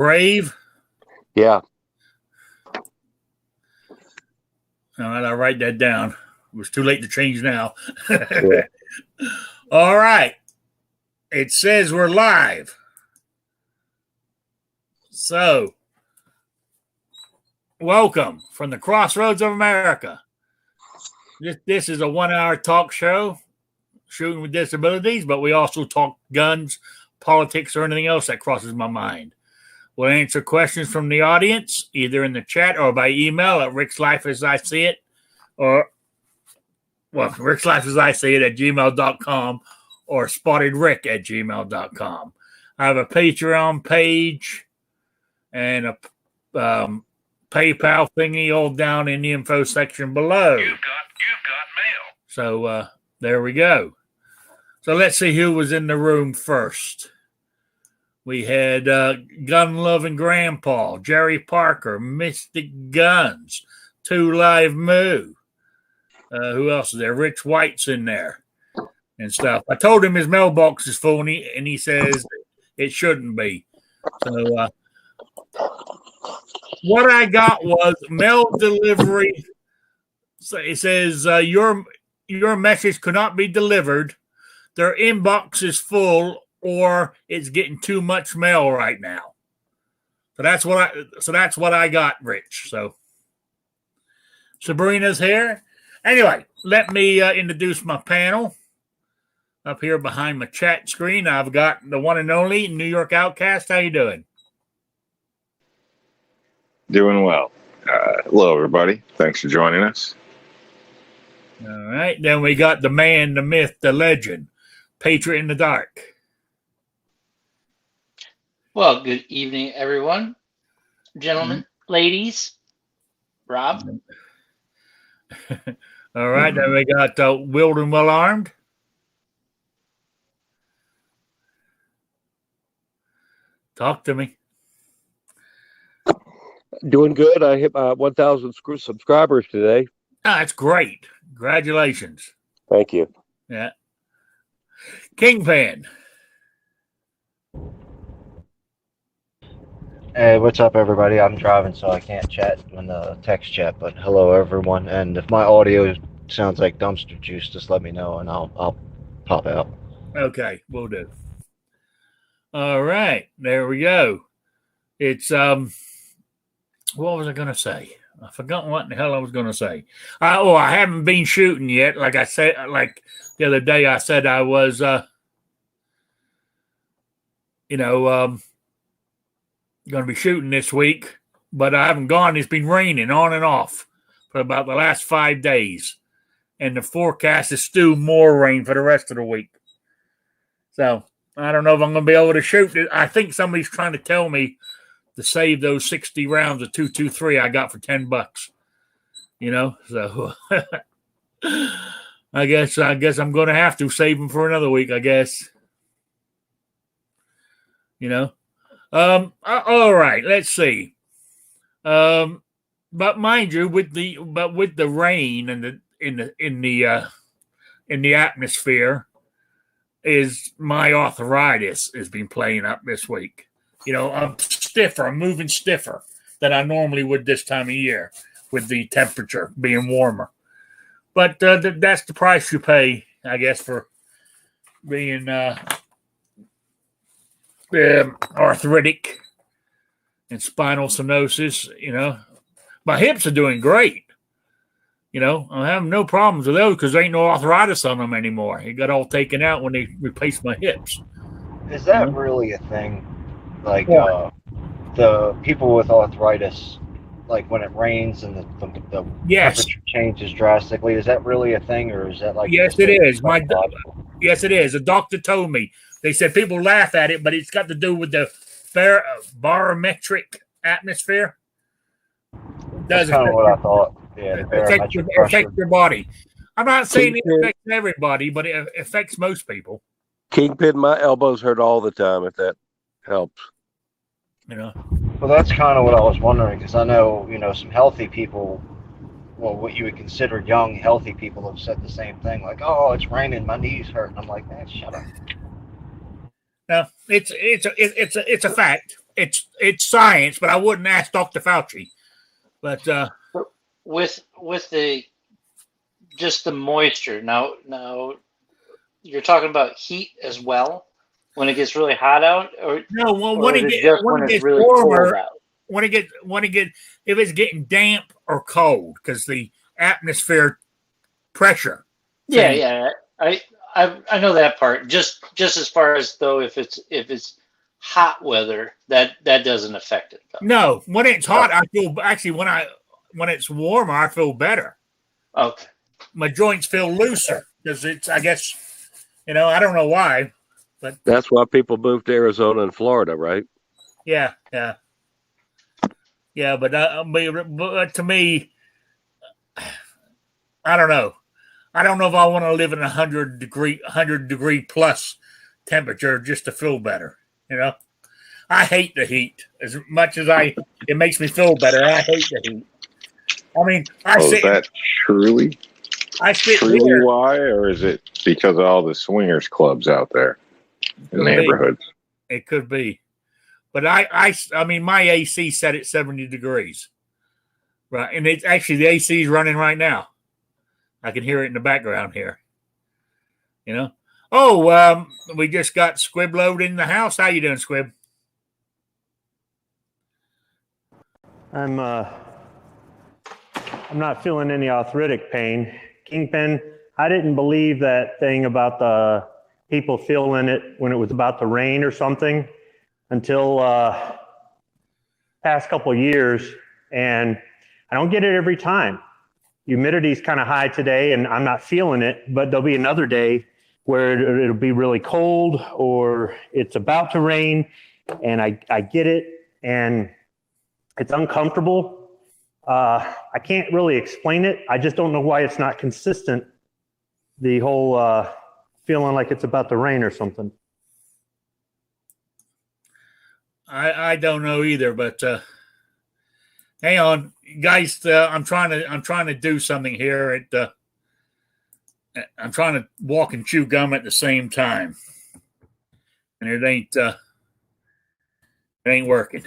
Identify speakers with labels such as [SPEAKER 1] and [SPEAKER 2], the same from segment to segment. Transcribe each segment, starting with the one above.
[SPEAKER 1] Brave.
[SPEAKER 2] Yeah.
[SPEAKER 1] All right, I'll write that down. It was too late to change now.
[SPEAKER 2] Yeah.
[SPEAKER 1] All right. It says we're live. So, welcome from the Crossroads of America. This is a 1-hour talk show, shooting with disabilities, but we also talk guns, politics, or anything else that crosses my mind. We'll answer questions from the audience, either in the chat or by email at rickslifeasIseeit, or, well, rickslifeasIseeit at gmail.com or spottedrick@gmail.com. I have a Patreon page and a PayPal thingy all down in the info section below.
[SPEAKER 3] You've got mail.
[SPEAKER 1] So there we go. So let's see who was in the room first. We had gun-loving grandpa, Jerry Parker, Mystic Guns, 2 Live Moo. Who else is there? Rich White's in there and stuff. I told him his mailbox is full, and he says it shouldn't be. So what I got was mail delivery. So it says your message could not be delivered. Their inbox is full, or it's getting too much mail right now. So that's what I got, Rich. So Sabrina's here. Anyway, let me introduce my panel. Up here behind my chat screen, I've got the one and only New York Outcast. How you doing?
[SPEAKER 3] Doing well. Hello, everybody. Thanks for joining us.
[SPEAKER 1] All right. Then we got the man, the myth, the legend, Patriot in the Dark.
[SPEAKER 4] Well, good evening, everyone. Gentlemen, ladies, Rob.
[SPEAKER 1] All right. Then we got Willed and Well Armed. Talk to me.
[SPEAKER 2] Doing good. I hit my 1,000 subscribers today.
[SPEAKER 1] That's great. Congratulations.
[SPEAKER 2] Thank you.
[SPEAKER 1] Yeah. Kingpin.
[SPEAKER 5] Hey, what's up, everybody? I'm driving, so I can't chat in the text chat, but hello, everyone. And if my audio sounds like dumpster juice, just let me know, and I'll pop out.
[SPEAKER 1] Okay, we'll do. All right, there we go. It's what was I going to say? I forgot what in the hell I was going to say. I haven't been shooting yet. Like I said, like the other day, I said I was, going to be shooting this week, but I haven't gone. It's been raining on and off for about the last 5 days, and the forecast is still more rain for the rest of the week. So I don't know if I'm going to be able to shoot it. I think somebody's trying to tell me to save those 60 rounds of 223 I got for $10. So I guess I'm going to have to save them for another week. I guess. All right. Let's see. But mind you, with the rain and in the atmosphere, is my arthritis has been playing up this week. I'm stiffer. I'm moving stiffer than I normally would this time of year with the temperature being warmer. But that's the price you pay, I guess, for being arthritic and spinal stenosis. My hips are doing great. I'm having no problems with those because there ain't no arthritis on them anymore. It got all taken out when they replaced my hips.
[SPEAKER 5] Is that really a thing? Like, the people with arthritis, like when it rains and the
[SPEAKER 1] Yes.
[SPEAKER 5] temperature changes drastically, is that really a thing, or is that like?
[SPEAKER 1] Yes, it is. Yes, it is. A doctor told me. They said people laugh at it, but it's got to do with the barometric atmosphere.
[SPEAKER 5] That's kind of what I thought. Yeah,
[SPEAKER 1] it affects your body. I'm not saying it affects everybody, but it affects most people.
[SPEAKER 2] Kingpin, my elbows hurt all the time, if that helps.
[SPEAKER 5] Well, that's kind of what I was wondering, because I know, some healthy people, well, what you would consider young, healthy people have said the same thing, like, oh, it's raining, my knees hurt. And I'm like, man, shut up.
[SPEAKER 1] No, it's a fact. it's science, but I wouldn't ask Dr. Fauci. But
[SPEAKER 4] with the just the moisture. Now you're talking about heat as well when it gets really hot out, or
[SPEAKER 1] no, well,
[SPEAKER 4] when it gets really
[SPEAKER 1] warmer,
[SPEAKER 4] cold out.
[SPEAKER 1] when it if it's getting damp or cold, because the atmosphere pressure.
[SPEAKER 4] Yeah. I know that part. Just as far as though if it's hot weather, that doesn't affect it. Though.
[SPEAKER 1] No, when it's hot, I feel actually when it's warmer, I feel better.
[SPEAKER 4] Okay.
[SPEAKER 1] My joints feel looser because it's, I guess, I don't know why, but
[SPEAKER 2] That's why people move to Arizona and Florida, right?
[SPEAKER 1] yeah. But to me, I don't know. I don't know if I want to live in 100 degree plus temperature just to feel better. I hate the heat as much as it makes me feel better. I hate the heat. I mean,
[SPEAKER 3] is that truly
[SPEAKER 1] here.
[SPEAKER 3] Why, or is it because of all the swingers clubs out there in the neighborhoods?
[SPEAKER 1] It could be, but I mean, my AC set at 70 degrees, right? And it's actually the AC is running right now. I can hear it in the background here. Oh, we just got Squib loaded in the house. How you doing, Squib?
[SPEAKER 6] I'm not feeling any arthritic pain. Kingpin, I didn't believe that thing about the people feeling it when it was about to rain or something until past couple of years, and I don't get it every time. Humidity's kind of high today, and I'm not feeling it, but there'll be another day where it'll be really cold or it's about to rain, and I get it, and it's uncomfortable. I can't really explain it. I just don't know why it's not consistent. The whole feeling like it's about to rain or something.
[SPEAKER 1] I don't know either, but hang on, guys. I'm trying to do something here. I'm trying to walk and chew gum at the same time, and it ain't working.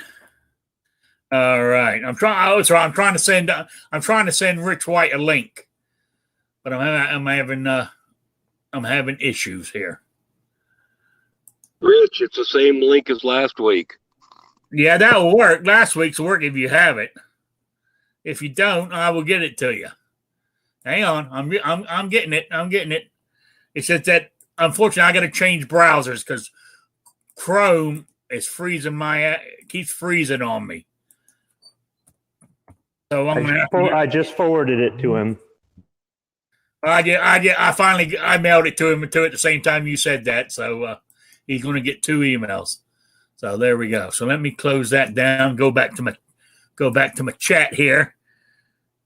[SPEAKER 1] All right, I'm trying to send Rich White a link, but I'm having issues here.
[SPEAKER 2] Rich, it's the same link as last week.
[SPEAKER 1] Yeah, that will work. Last week's will work if you have it. If you don't, I will get it to you. Hang on, I'm getting it. It's just that unfortunately I got to change browsers because Chrome is keeps freezing on me. So
[SPEAKER 6] I just forwarded it to him.
[SPEAKER 1] I mailed it to him at the same time you said that. So he's going to get 2 emails. So there we go. So let me close that down. Go back to my chat here.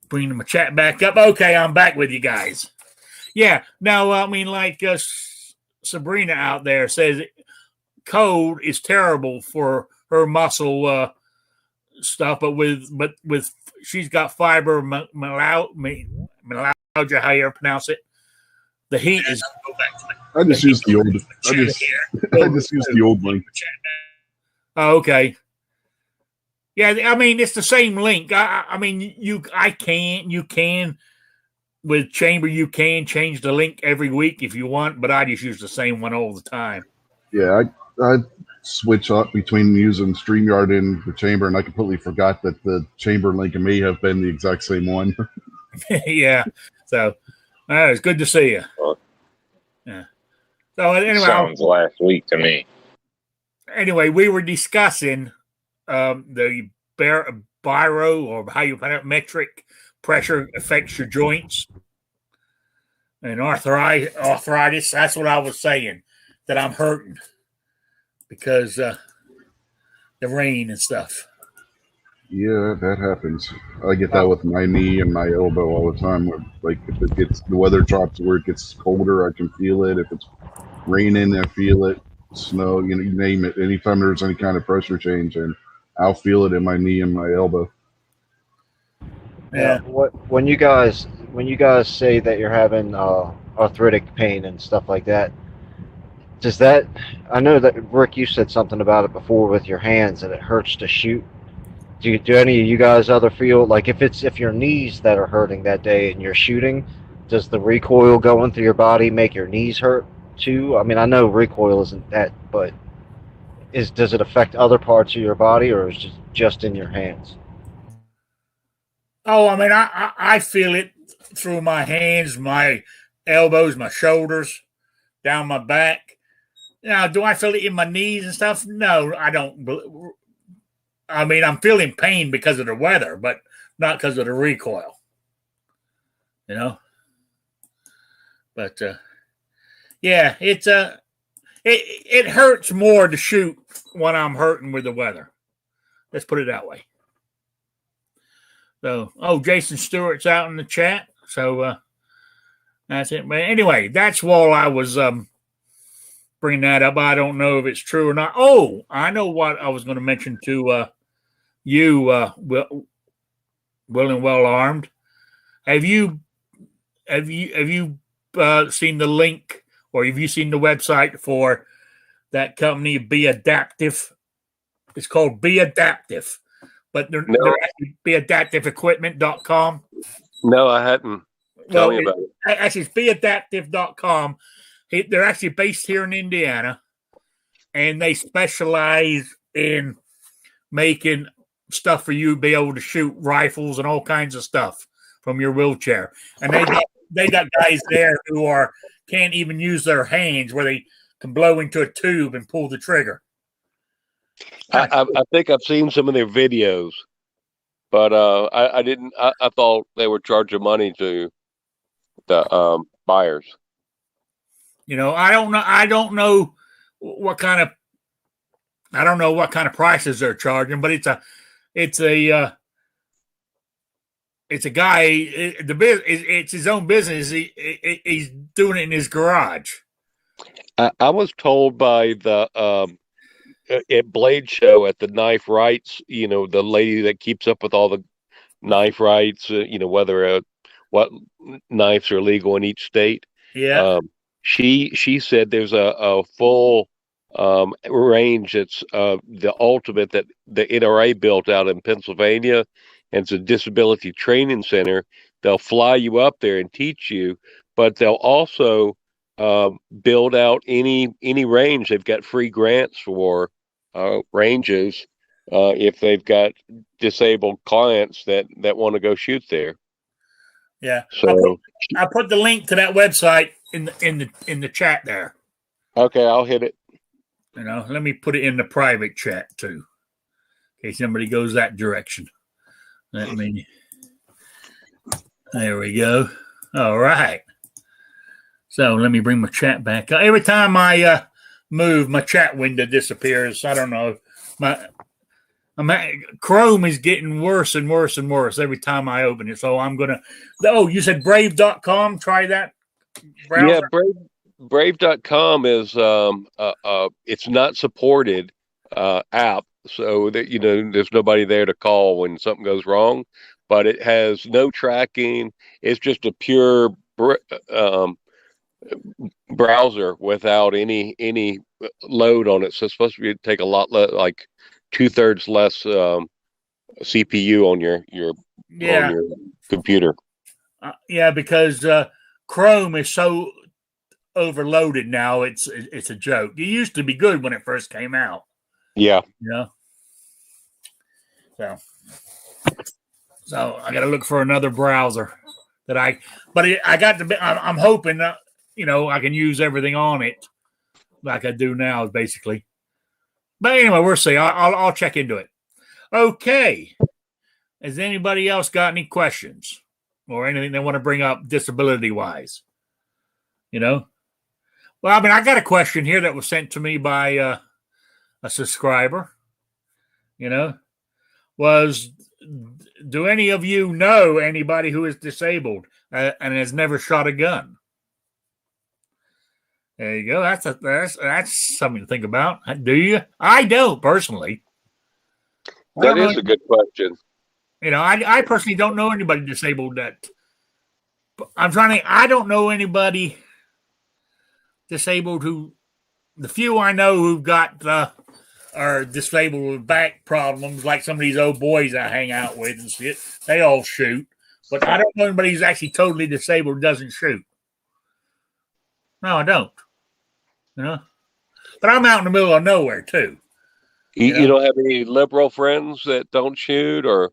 [SPEAKER 1] Bring my chat back up. Okay, I'm back with you guys. Yeah. Now, I mean, like Sabrina out there says, cold is terrible for her muscle stuff, but with she's got fibromyalgia, how you pronounce it. The heat is.
[SPEAKER 7] I just use the old. I just use the old link.
[SPEAKER 1] Oh, okay. Yeah, I mean it's the same link. I mean you can with Chamber you can change the link every week if you want, but I just use the same one all the time.
[SPEAKER 7] Yeah, I switch up between using StreamYard and the Chamber, and I completely forgot that the Chamber link may have been the exact same one.
[SPEAKER 1] Yeah, so it's good to see you. Yeah. So anyway,
[SPEAKER 3] sounds last week to me.
[SPEAKER 1] Anyway, we were discussing the biro, or how you pronounce it, metric pressure affects your joints and arthritis. That's what I was saying, that I'm hurting because the rain and stuff.
[SPEAKER 7] Yeah, that happens. I get that with my knee and my elbow all the time. Like if the weather drops where it gets colder, I can feel it. If it's raining, I feel it. Snow, you name it. Anytime there's any kind of pressure change, and I'll feel it in my knee and my elbow.
[SPEAKER 1] Yeah.
[SPEAKER 5] When you guys say that you're having arthritic pain and stuff like that, Does that? I know that Rick, you said something about it before with your hands, and it hurts to shoot. Do any of you guys other feel like if your knees that are hurting that day and you're shooting, does the recoil going through your body make your knees hurt too? I mean, I know recoil isn't that, but does it affect other parts of your body, or is it just in your hands?
[SPEAKER 1] Oh, I mean, I feel it through my hands, my elbows, my shoulders, down my back. Now, do I feel it in my knees and stuff? No, I don't. I mean, I'm feeling pain because of the weather, but not because of the recoil. You know, but yeah, it hurts more to shoot when I'm hurting with the weather. Let's put it that way. So, Jason Stewart's out in the chat. So that's it. But anyway, that's while I was bringing that up. I don't know if it's true or not. Oh, I know what I was going to mention to you, Will and Well Armed. Have you seen the link, or have you seen the website for that company, Be Adaptive? It's called Be Adaptive, but they're actually beadaptiveequipment.com.
[SPEAKER 2] No, I hadn't. Tell me about it.
[SPEAKER 1] Actually, it's beadaptive.com. They're actually based here in Indiana, and they specialize in making stuff for you to be able to shoot rifles and all kinds of stuff from your wheelchair. And they got guys there who can't even use their hands, where they can blow into a tube and pull the trigger.
[SPEAKER 2] I think I've seen some of their videos, but I didn't. I thought they were charging money to the buyers.
[SPEAKER 1] You know, I don't know what kind of prices they're charging, but it's a guy. It's his own business. He's doing it in his garage.
[SPEAKER 2] I was told by the at Blade Show at the Knife Rights, the lady that keeps up with all the knife rights, whether what knives are legal in each state.
[SPEAKER 1] Yeah.
[SPEAKER 2] She said there's a full range that's the ultimate that the NRA built out in Pennsylvania, and it's a disability training center. They'll fly you up there and teach you, but they'll also build out any range. They've got free grants for ranges if they've got disabled clients that want to go shoot there.
[SPEAKER 1] Yeah.
[SPEAKER 2] So
[SPEAKER 1] I put the link to that website in the chat there.
[SPEAKER 2] Okay, I'll hit it.
[SPEAKER 1] Let me put it in the private chat too, in case somebody goes that direction. There we go. All right. So let me bring my chat back. Every time I move, my chat window disappears. I don't know. Chrome is getting worse and worse and worse every time I open it. So I'm gonna. Oh, you said Brave.com. Try that browser.
[SPEAKER 2] Yeah, Brave.com is it's not supported app, so that there's nobody there to call when something goes wrong. But it has no tracking. It's just a pure browser without any load on it. So it's supposed to take a lot like 2/3 less CPU on your computer.
[SPEAKER 1] Yeah, because Chrome is so overloaded now. It's a joke. It used to be good when it first came out.
[SPEAKER 2] Yeah.
[SPEAKER 1] So I got to look for another browser that I got to. I'm hoping that I can use everything on it like I do now, basically. But anyway, we'll see. I'll check into it. Okay. Has anybody else got any questions or anything they want to bring up disability wise? Well, I mean, I got a question here that was sent to me by a subscriber. Do any of you know anybody who is disabled and has never shot a gun? There you go. That's something to think about. Do you? I don't personally.
[SPEAKER 2] That is a good question.
[SPEAKER 1] I personally don't know anybody disabled that. I don't know anybody disabled who the few I know who've got are disabled with back problems, like some of these old boys I hang out with and shit, they all shoot. But I don't know anybody who's actually totally disabled who doesn't shoot. No, I don't. You know, but I'm out in the middle of nowhere too.
[SPEAKER 2] You don't have any liberal friends that don't shoot, or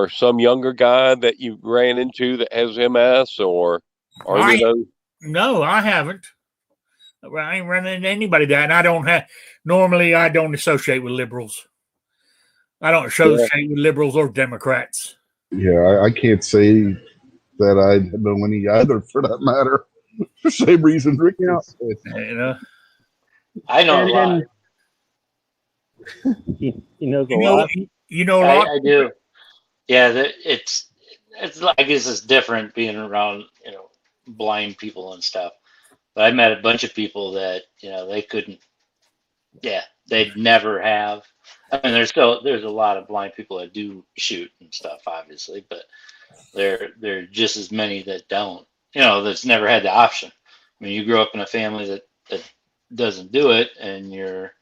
[SPEAKER 2] some younger guy that you ran into that has MS, or any of those?
[SPEAKER 1] No, I haven't. I ain't running into anybody that, and I don't have. Normally, I don't associate with liberals. I don't associate with liberals or Democrats.
[SPEAKER 7] Yeah, I can't say that I know any either, for that matter. For the same reason Rick just said.
[SPEAKER 1] You know,
[SPEAKER 4] I know a lot.
[SPEAKER 6] He knows a lot.
[SPEAKER 1] You know a lot.
[SPEAKER 4] I do. Yeah, it's. I guess it's different being around blind people and stuff. But I met a bunch of people that they couldn't. Yeah, they'd never have. I mean, there's a lot of blind people that do shoot and stuff, obviously, but there are just as many that don't. That's never had the option. I mean, you grow up in a family that doesn't do it, and you're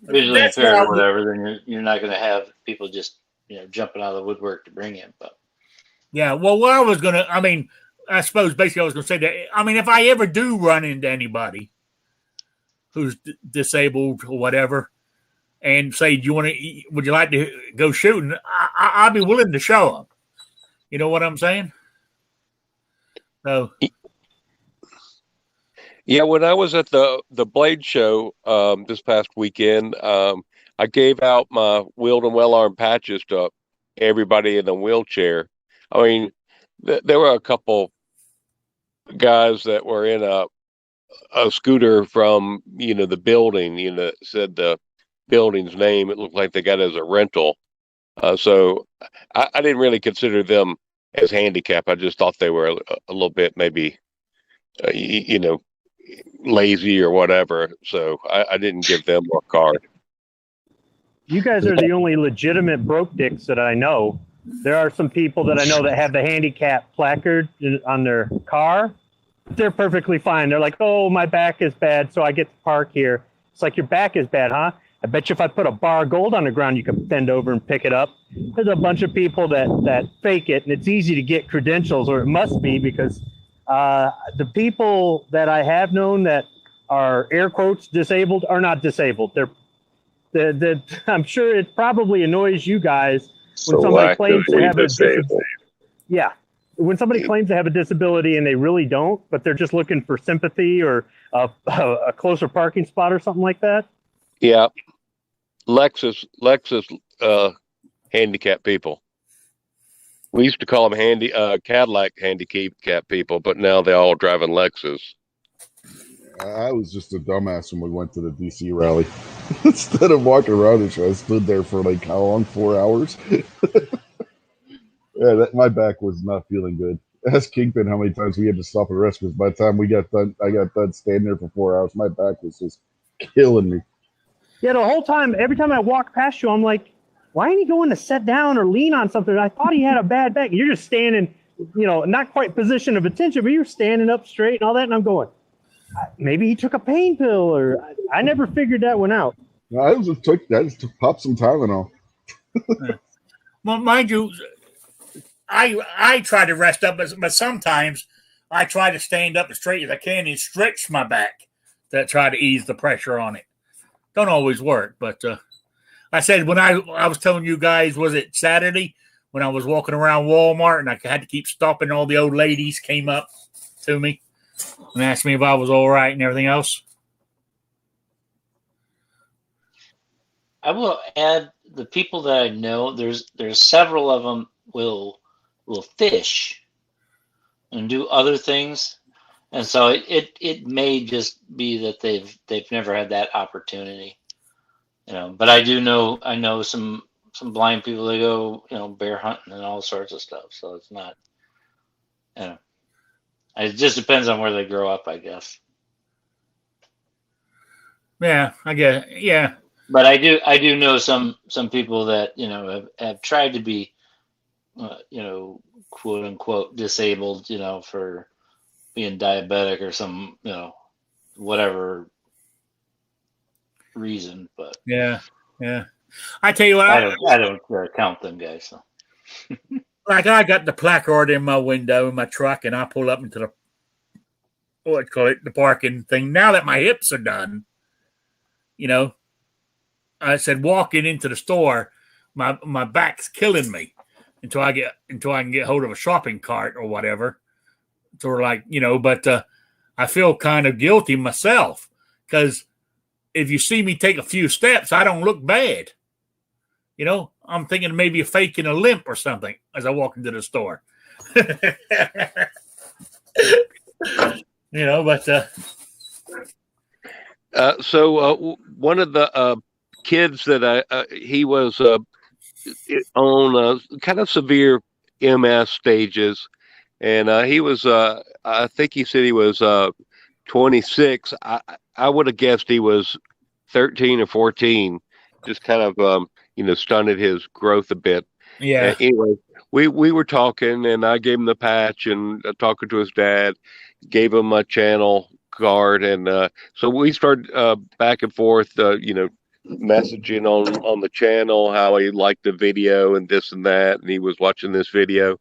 [SPEAKER 4] visually impaired or whatever, then you're not going to have people just jumping out of the woodwork to bring in. But
[SPEAKER 1] yeah, well, what I was gonna, I mean, I suppose basically I was gonna say that. I mean, if I ever do run into anybody who's disabled or whatever, and say, would you like to go shooting? I'll be willing to show them. You know what I'm saying? So.
[SPEAKER 2] Yeah, when I was at the Blade Show this past weekend, I gave out my wheeled and well-armed patches to everybody in a wheelchair. I mean, there were a couple guys that were in a scooter from the building. Said the building's name. It looked like they got it as a rental. So I didn't really consider them as handicapped. I just thought they were a little bit maybe, lazy or whatever. So I didn't give them a card.
[SPEAKER 6] You guys are the only legitimate broke dicks that I know. There are some people that I know that have the handicap placard on their car. They're perfectly fine. They're like, oh, my back is bad, so I get to park here. It's like, your back is bad, huh? I bet you if I put a bar of gold on the ground, you can bend over and pick it up. There's a bunch of people that fake it, and it's easy to get credentials, or it must be, because the people that I have known that are air quotes disabled are not disabled. I'm sure it probably annoys you guys when somebody claims to have a disability. Yeah, when somebody claims to have a disability and they really don't, but they're just looking for sympathy or a closer parking spot or something like that.
[SPEAKER 2] Yeah, Lexus handicap people. We used to call them Cadillac handicap people, but now they're all driving Lexus.
[SPEAKER 7] I was just a dumbass when we went to the DC rally. Instead of walking around the show, I stood there for like how long? 4 hours. Yeah, my back was not feeling good. Ask Kingpin how many times we had to stop and rest, because by the time we got done, I got done standing there for 4 hours. My back was just killing me.
[SPEAKER 6] Yeah, the whole time, every time I walk past you, I'm like, why ain't he going to sit down or lean on something? I thought he had a bad back. You're just standing, not quite position of attention, but you're standing up straight and all that. And I'm going, maybe he took a pain pill, or I never figured that one out.
[SPEAKER 7] No, I just popped some Tylenol.
[SPEAKER 1] Well, mind you, I try to rest up, but sometimes I try to stand up as straight as I can and stretch my back to try to ease the pressure on it. Don't always work, but I said when I was telling you guys, was it Saturday when I was walking around Walmart and I had to keep stopping, all the old ladies came up to me and asked me if I was all right and everything else.
[SPEAKER 4] I will add, the people that I know, there's several of them will fish and do other things, and so it may just be that they've never had that opportunity, But I know some blind people that go bear hunting and all sorts of stuff. So it's not, it just depends on where they grow up, I guess.
[SPEAKER 1] Yeah, I guess. Yeah.
[SPEAKER 4] But I do know some people that have tried to be quote unquote disabled, for being diabetic or some whatever reason, but
[SPEAKER 1] Yeah, yeah. I tell you what,
[SPEAKER 4] I don't count them guys. So.
[SPEAKER 1] like I got the placard in my window in my truck, and I pull up into the the parking thing. Now that my hips are done, I said walking into the store, my back's killing me until I can get hold of a shopping cart or whatever. Sort of like but I feel kind of guilty myself because if you see me take a few steps, I don't look bad. I'm thinking maybe faking a limp or something as I walk into the store.
[SPEAKER 2] So one of the kids that he was on kind of severe MS stages, and he was I think he said he was 26. I would have guessed he was 13 or 14. Just kind of stunted his growth a bit.
[SPEAKER 1] Yeah.
[SPEAKER 2] Anyway, we were talking, and I gave him the patch, and talking to his dad, gave him a channel card, and so we started back and forth, messaging on the channel, how he liked the video and this and that, and he was watching this video.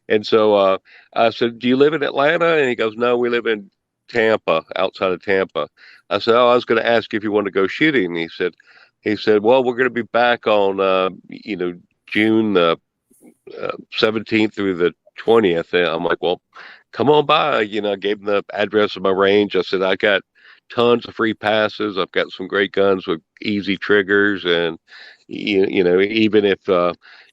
[SPEAKER 2] And so I said, "Do you live in Atlanta?" And he goes, "No, we live in Tampa, outside of Tampa." I said, "Oh, I was going to ask if you want to go shooting." And he said, "Well, we're going to be back on June 17th through the 20th." And I'm like, "Well, come on by." I gave him the address of my range. I said, "I got tons of free passes. I've got some great guns with easy triggers, and even if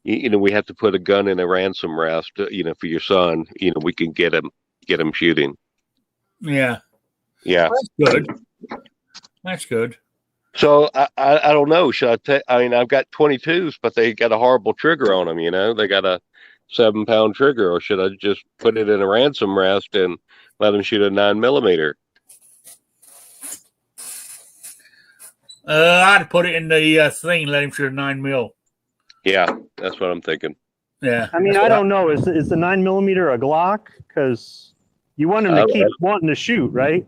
[SPEAKER 2] we have to put a gun in a ransom rest, for your son, we can get him shooting."
[SPEAKER 1] Yeah.
[SPEAKER 2] Yeah.
[SPEAKER 1] That's good.
[SPEAKER 2] So I don't know. Should I mean, I've got 22s, but they got a horrible trigger on them. They got a 7-pound trigger, or should I just put it in a ransom rest and let him shoot a 9mm?
[SPEAKER 1] I'd put it in the thing and let him shoot a 9mm.
[SPEAKER 2] Yeah, that's what I'm thinking.
[SPEAKER 1] Yeah.
[SPEAKER 6] I mean, I don't know. Is the 9mm a Glock? Because you want him to keep wanting to shoot, right?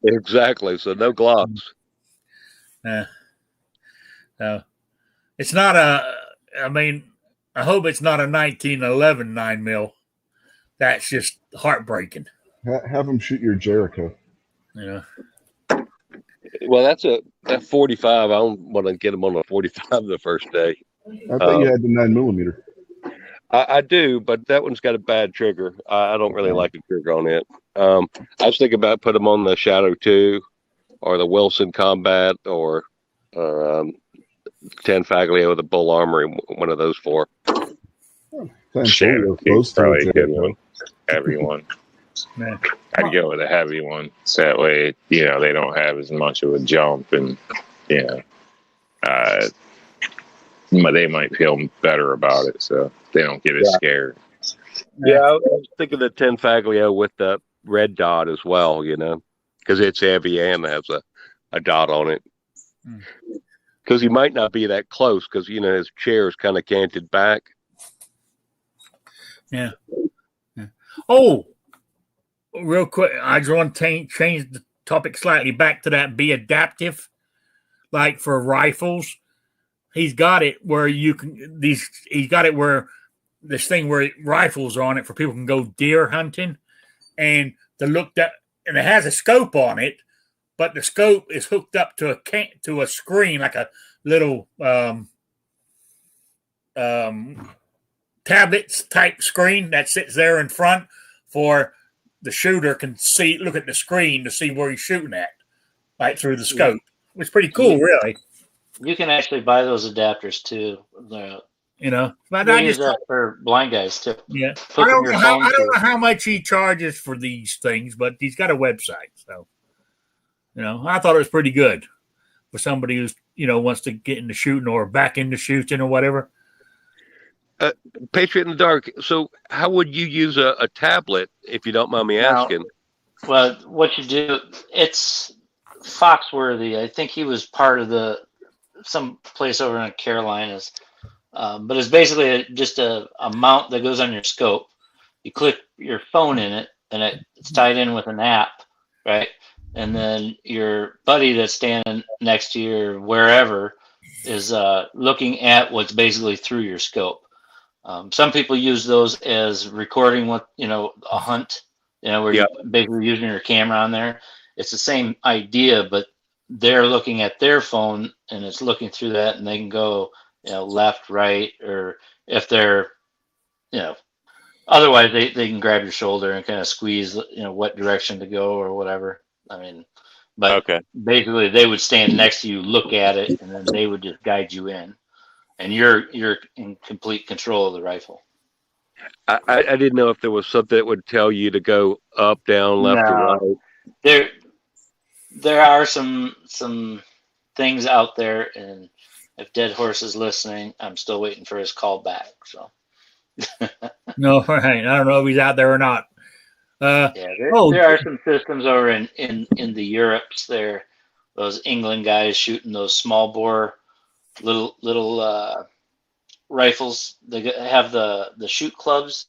[SPEAKER 2] Exactly. So no Glocks.
[SPEAKER 1] No. It's not I hope it's not a 1911 9mm. That's just heartbreaking.
[SPEAKER 7] Have him shoot your Jericho.
[SPEAKER 1] Yeah.
[SPEAKER 2] Well, that's a 45. I don't want to get him on a 45 the first day.
[SPEAKER 7] I thought you had the 9mm.
[SPEAKER 2] I do, but that one's got a bad trigger. I don't really like the trigger on it. I was thinking about putting him on the Shadow 2 or the Wilson Combat or 10 Faglio with a Bull Armory, one of those four.
[SPEAKER 3] Shadow
[SPEAKER 7] Close to
[SPEAKER 3] probably
[SPEAKER 7] a
[SPEAKER 3] a good one. Heavy one.
[SPEAKER 1] Man.
[SPEAKER 3] I'd go with a heavy one. So that way, they don't have as much of a jump, and they mimight feel better about it, so they don't get as scared.
[SPEAKER 2] Yeah, I was thinking the 10 Faglio with the red dot as well, because it's heavy and has a dot on it. Because he might not be that close, because his chair is kind of canted back.
[SPEAKER 1] Yeah. Oh, real quick, I just want to change the topic slightly back to that. Be adaptive, like for rifles. He's got it where you can He's got it where this thing where rifles are on it for people can go deer hunting, and and it has a scope on it, but the scope is hooked up to a screen, like a little tablets type screen that sits there in front for the shooter can look at the screen to see where he's shooting at, right through the scope. It's pretty cool, really.
[SPEAKER 4] You can actually buy those adapters too.
[SPEAKER 1] But
[SPEAKER 4] I use that for blind guys too.
[SPEAKER 1] Yeah, I don't know how much he charges for these things, but he's got a website, so I thought it was pretty good for somebody who's wants to get into shooting or back into shooting or whatever.
[SPEAKER 2] Patriot in the Dark. So, how would you use a tablet, if you don't mind me asking?
[SPEAKER 4] Well, what you do, it's Foxworthy. I think he was part of some place over in the Carolinas. But it's basically just a mount that goes on your scope. You click your phone in it, and it's tied in with an app, right? and then your buddy that's standing next to you or wherever is looking at what's basically through your scope. Some people use those as recording what, a hunt, where
[SPEAKER 2] Yeah.
[SPEAKER 4] you're basically using your camera on there. It's the same idea, but they're looking at their phone and it's looking through that, and they can go, left, right, or if they're, otherwise they can grab your shoulder and kind of squeeze, what direction to go or whatever. I mean, but
[SPEAKER 2] Okay.
[SPEAKER 4] basically they would stand next to you, look at it, and then they would just guide you in, and you're in complete control of the rifle.
[SPEAKER 2] I didn't know if there was something that would tell you to go up, down, left, or right.
[SPEAKER 4] There are some things out there, and if Dead Horse is listening, I'm still waiting for his call back. So
[SPEAKER 1] No, right. I don't know if he's out there or not.
[SPEAKER 4] yeah, there are some systems over in the Europes there. Those England guys shooting those small bore little rifles. They have the shoot clubs.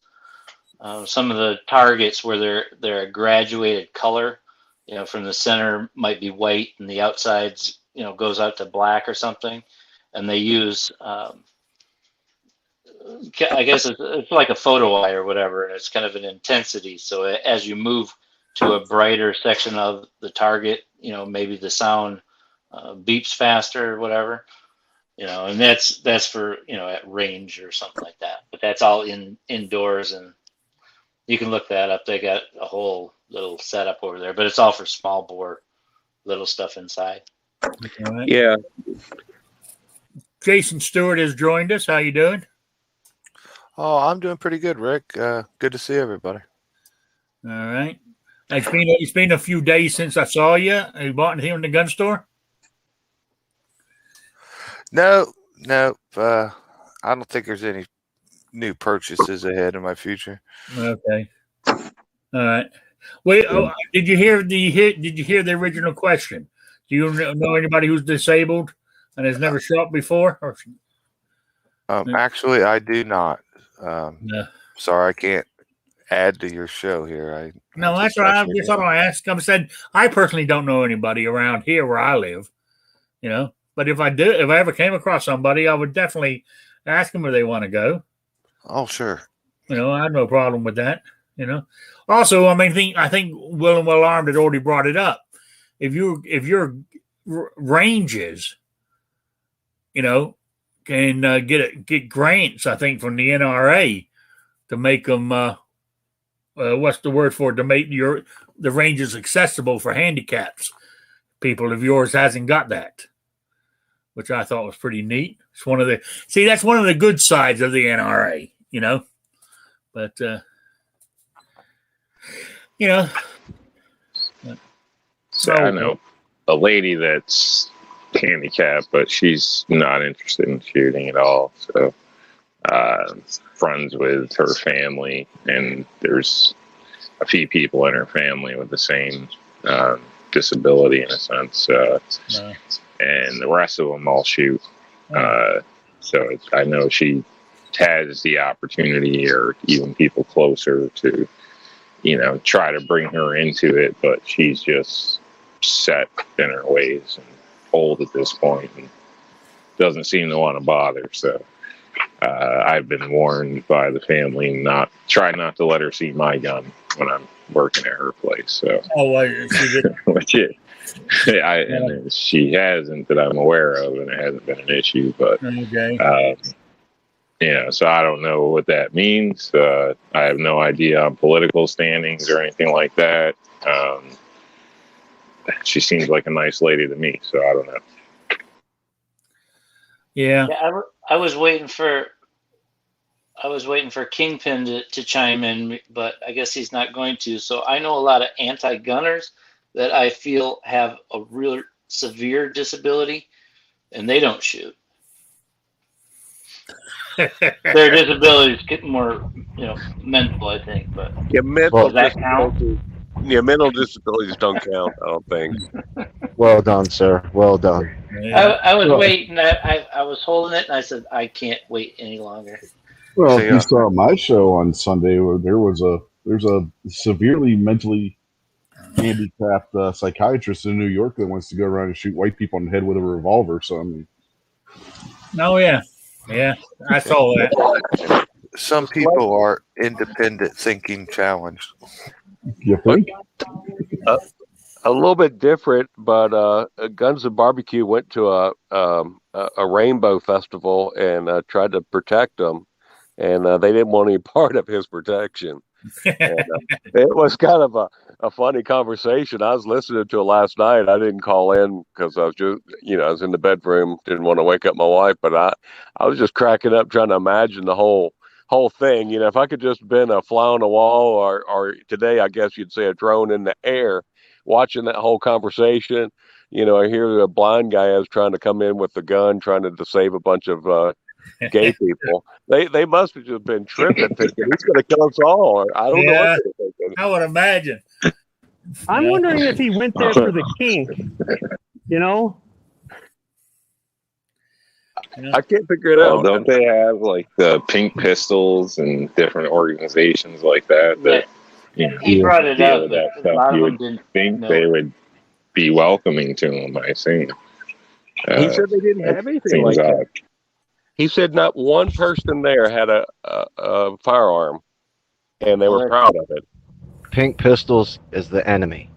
[SPEAKER 4] Some of the targets where they're a graduated color. From the center might be white and the outsides, goes out to black or something. And they use, I guess it's like a photo eye or whatever, and it's kind of an intensity. So as you move to a brighter section of the target, maybe the sound beeps faster or whatever, and that's for, at range or something like that. But that's all indoors, and you can look that up. They got a whole little setup over there, but it's all for small bore, little stuff inside.
[SPEAKER 1] Right.
[SPEAKER 2] Yeah.
[SPEAKER 1] Jason Stewart has joined us. How you doing?
[SPEAKER 8] Oh, I'm doing pretty good, Rick. Good to see everybody.
[SPEAKER 1] All right. It's been a few days since I saw you. Have you bought anything in the gun store?
[SPEAKER 8] No. I don't think there's any new purchases ahead in my future.
[SPEAKER 1] Okay. All right. Wait. Did you hear the original question? Do you know anybody who's disabled and has never shot before?
[SPEAKER 8] Actually, I do not.
[SPEAKER 1] No.
[SPEAKER 8] Sorry, I can't add to your show here.
[SPEAKER 1] No, that's right. I just thought I asked. I said I personally don't know anybody around here where I live. But if I ever came across somebody, I would definitely ask them where they want to go.
[SPEAKER 8] Oh, sure.
[SPEAKER 1] I have no problem with that. Also, I think Will and Well Armed had already brought it up. If your ranges, can get grants, I think, from the NRA to make them. What's the word for it? To make the ranges accessible for handicaps people. If yours hasn't got that, which I thought was pretty neat. It's that's one of the good sides of the NRA, But
[SPEAKER 3] So I know a lady that's handicapped, but she's not interested in shooting at all. So friends with her family, and there's a few people in her family with the same disability in a sense. And the rest of them all shoot. So I know she has the opportunity, or even people closer to, try to bring her into it, but she's just set in her ways and old at this point and doesn't seem to want to bother. So I've been warned by the family try not to let her see my gun when I'm working at her place. So which is, and she hasn't that I'm aware of, and it hasn't been an issue. But
[SPEAKER 1] okay.
[SPEAKER 3] So I don't know what that means. I have no idea on political standings or anything like that. She seems like a nice lady to me, so I don't know.
[SPEAKER 1] Yeah.
[SPEAKER 4] I was waiting for Kingpin to chime in, but I guess he's not going to. So I know a lot of anti-gunners that I feel have a real severe disability, and they don't shoot. Their disabilities get more, mental, I think. But
[SPEAKER 2] mental
[SPEAKER 4] does that count?
[SPEAKER 2] Mental disabilities don't count, I don't think.
[SPEAKER 5] Well done, sir. Well done.
[SPEAKER 1] Yeah.
[SPEAKER 4] I was waiting. I was holding it, and I said, I can't wait any longer.
[SPEAKER 7] Well, if you saw my show on Sunday, where there's a severely mentally handicapped psychiatrist in New York that wants to go around and shoot white people in the head with a revolver. So I mean,
[SPEAKER 1] Oh yeah, I saw that.
[SPEAKER 8] Some people are independent thinking challenged.
[SPEAKER 7] you think?
[SPEAKER 2] A little bit different, but Guns and Barbecue went to a rainbow festival and tried to protect them, and they didn't want any part of his protection. And, it was kind of a funny conversation. I was listening to it last night. I didn't call in because I was just, I was in the bedroom, didn't want to wake up my wife, but I was just cracking up trying to imagine the whole thing. If I could just been a fly on the wall, or today I guess you'd say a drone in the air, watching that whole conversation. I hear a blind guy is trying to come in with the gun, trying to save a bunch of gay people. They must have just been tripping, thinking he's going to kill us all. I don't know what they're thinking.
[SPEAKER 1] I would imagine.
[SPEAKER 6] I'm wondering if he went there for the kink.
[SPEAKER 2] I can't figure it out.
[SPEAKER 3] Don't they have like the Pink Pistols and different organizations like that?
[SPEAKER 4] He brought it up.
[SPEAKER 3] That
[SPEAKER 4] A
[SPEAKER 3] stuff.
[SPEAKER 4] lot of
[SPEAKER 3] You
[SPEAKER 4] them
[SPEAKER 3] would
[SPEAKER 4] didn't
[SPEAKER 3] think
[SPEAKER 4] know.
[SPEAKER 3] they would be welcoming to him. I think.
[SPEAKER 2] He said they didn't have anything like that. He said not one person there had a firearm, and they were proud of it.
[SPEAKER 5] Pink Pistols is the enemy,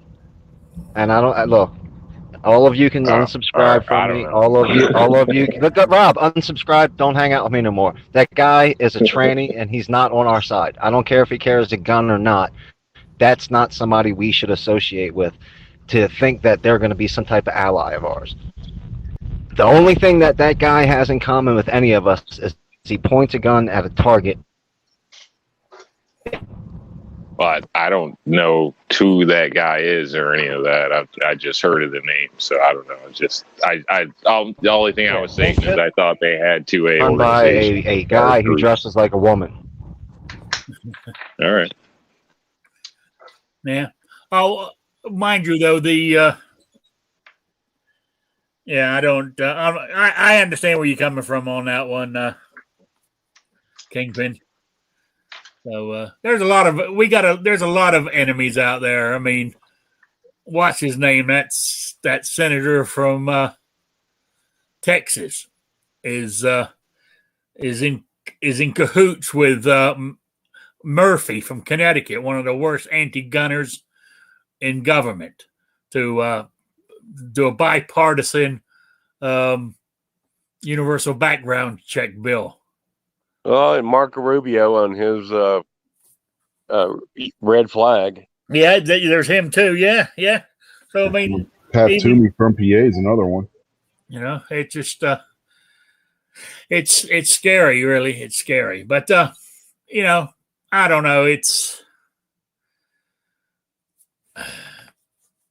[SPEAKER 5] and look. All of you can unsubscribe from me. All of you. Look, Rob, unsubscribe. Don't hang out with me no more. That guy is a tranny, and he's not on our side. I don't care if he carries a gun or not. That's not somebody we should associate with to think that they're going to be some type of ally of ours. The only thing that guy has in common with any of us is he points a gun at a target.
[SPEAKER 3] But I don't know who that guy is or any of that. I just heard of the name, so I don't know. It's just the only thing I was saying is I thought they had 2A
[SPEAKER 5] Run by
[SPEAKER 3] organizations.
[SPEAKER 5] a guy who dresses like a woman.
[SPEAKER 3] All right.
[SPEAKER 1] Yeah. Oh, mind you, though, I don't. I understand where you're coming from on that one, Kingpin. So there's a lot of enemies out there. I mean, what's his name? That's that senator from Texas is in cahoots with Murphy from Connecticut, one of the worst anti-gunners in government, to do a bipartisan universal background check bill.
[SPEAKER 2] Oh, and Marco Rubio on his red flag.
[SPEAKER 1] Yeah, there's him too. Yeah. So I mean,
[SPEAKER 7] Pat Toomey from PA is another one.
[SPEAKER 1] It just it's scary, really. It's scary, but I don't know. It's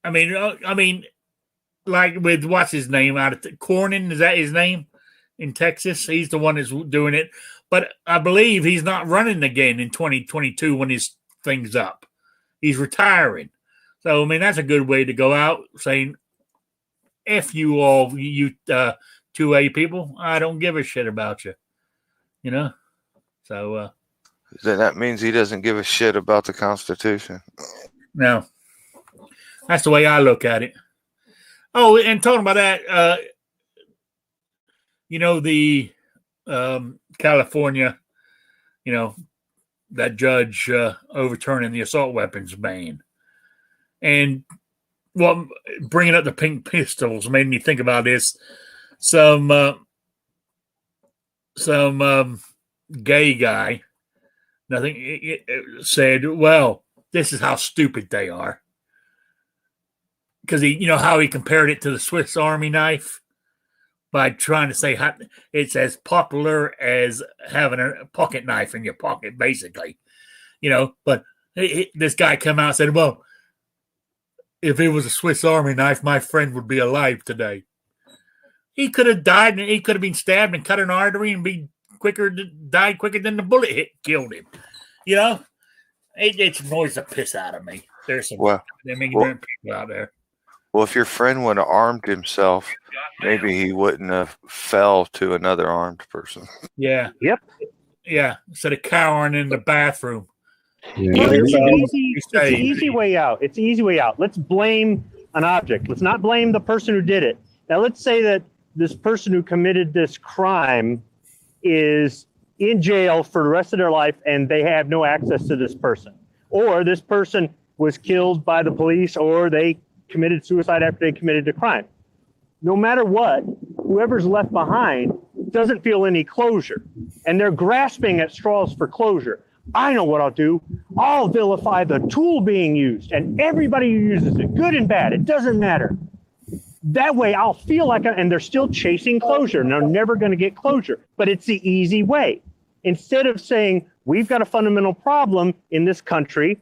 [SPEAKER 1] I mean, like with what's his name out of Cornyn, is that his name in Texas? He's the one that's doing it. But I believe he's not running again in 2022 when his thing's up. He's retiring. So, I mean, that's a good way to go out saying, F you all, you 2A people, I don't give a shit about you. So.
[SPEAKER 8] Then that means he doesn't give a shit about the Constitution.
[SPEAKER 1] No. That's the way I look at it. Oh, and talking about that, the California, that judge overturning the assault weapons ban. And bringing up the Pink Pistols made me think about this. Some gay guy, said, well, this is how stupid they are. Because how he compared it to the Swiss Army knife by trying to say how it's as popular as having a pocket knife in your pocket, basically. But this guy come out and said, well, if it was a Swiss Army knife, my friend would be alive today. He could have died, and he could have been stabbed and cut an artery and died quicker than the bullet killed him. It annoys the piss out of me. There's some ignorant people out there.
[SPEAKER 8] Well, if your friend would have armed himself, maybe he wouldn't have fell to another armed person.
[SPEAKER 1] Yeah.
[SPEAKER 6] Yep.
[SPEAKER 1] Yeah. Instead of cowering in the bathroom,
[SPEAKER 7] Yeah,
[SPEAKER 6] Well,
[SPEAKER 1] Everybody
[SPEAKER 6] it's the easy way out. It's the easy way out. Let's blame an object. Let's not blame the person who did it. Now, let's say that this person who committed this crime is in jail for the rest of their life and they have no access to this person. Or this person was killed by the police, or they committed suicide after they committed the crime. No matter what, whoever's left behind doesn't feel any closure. And they're grasping at straws for closure. I know what I'll do. I'll vilify the tool being used and everybody who uses it, good and bad. It doesn't matter. That way I'll feel like, and they're still chasing closure and they're never going to get closure, but it's the easy way. Instead of saying, we've got a fundamental problem in this country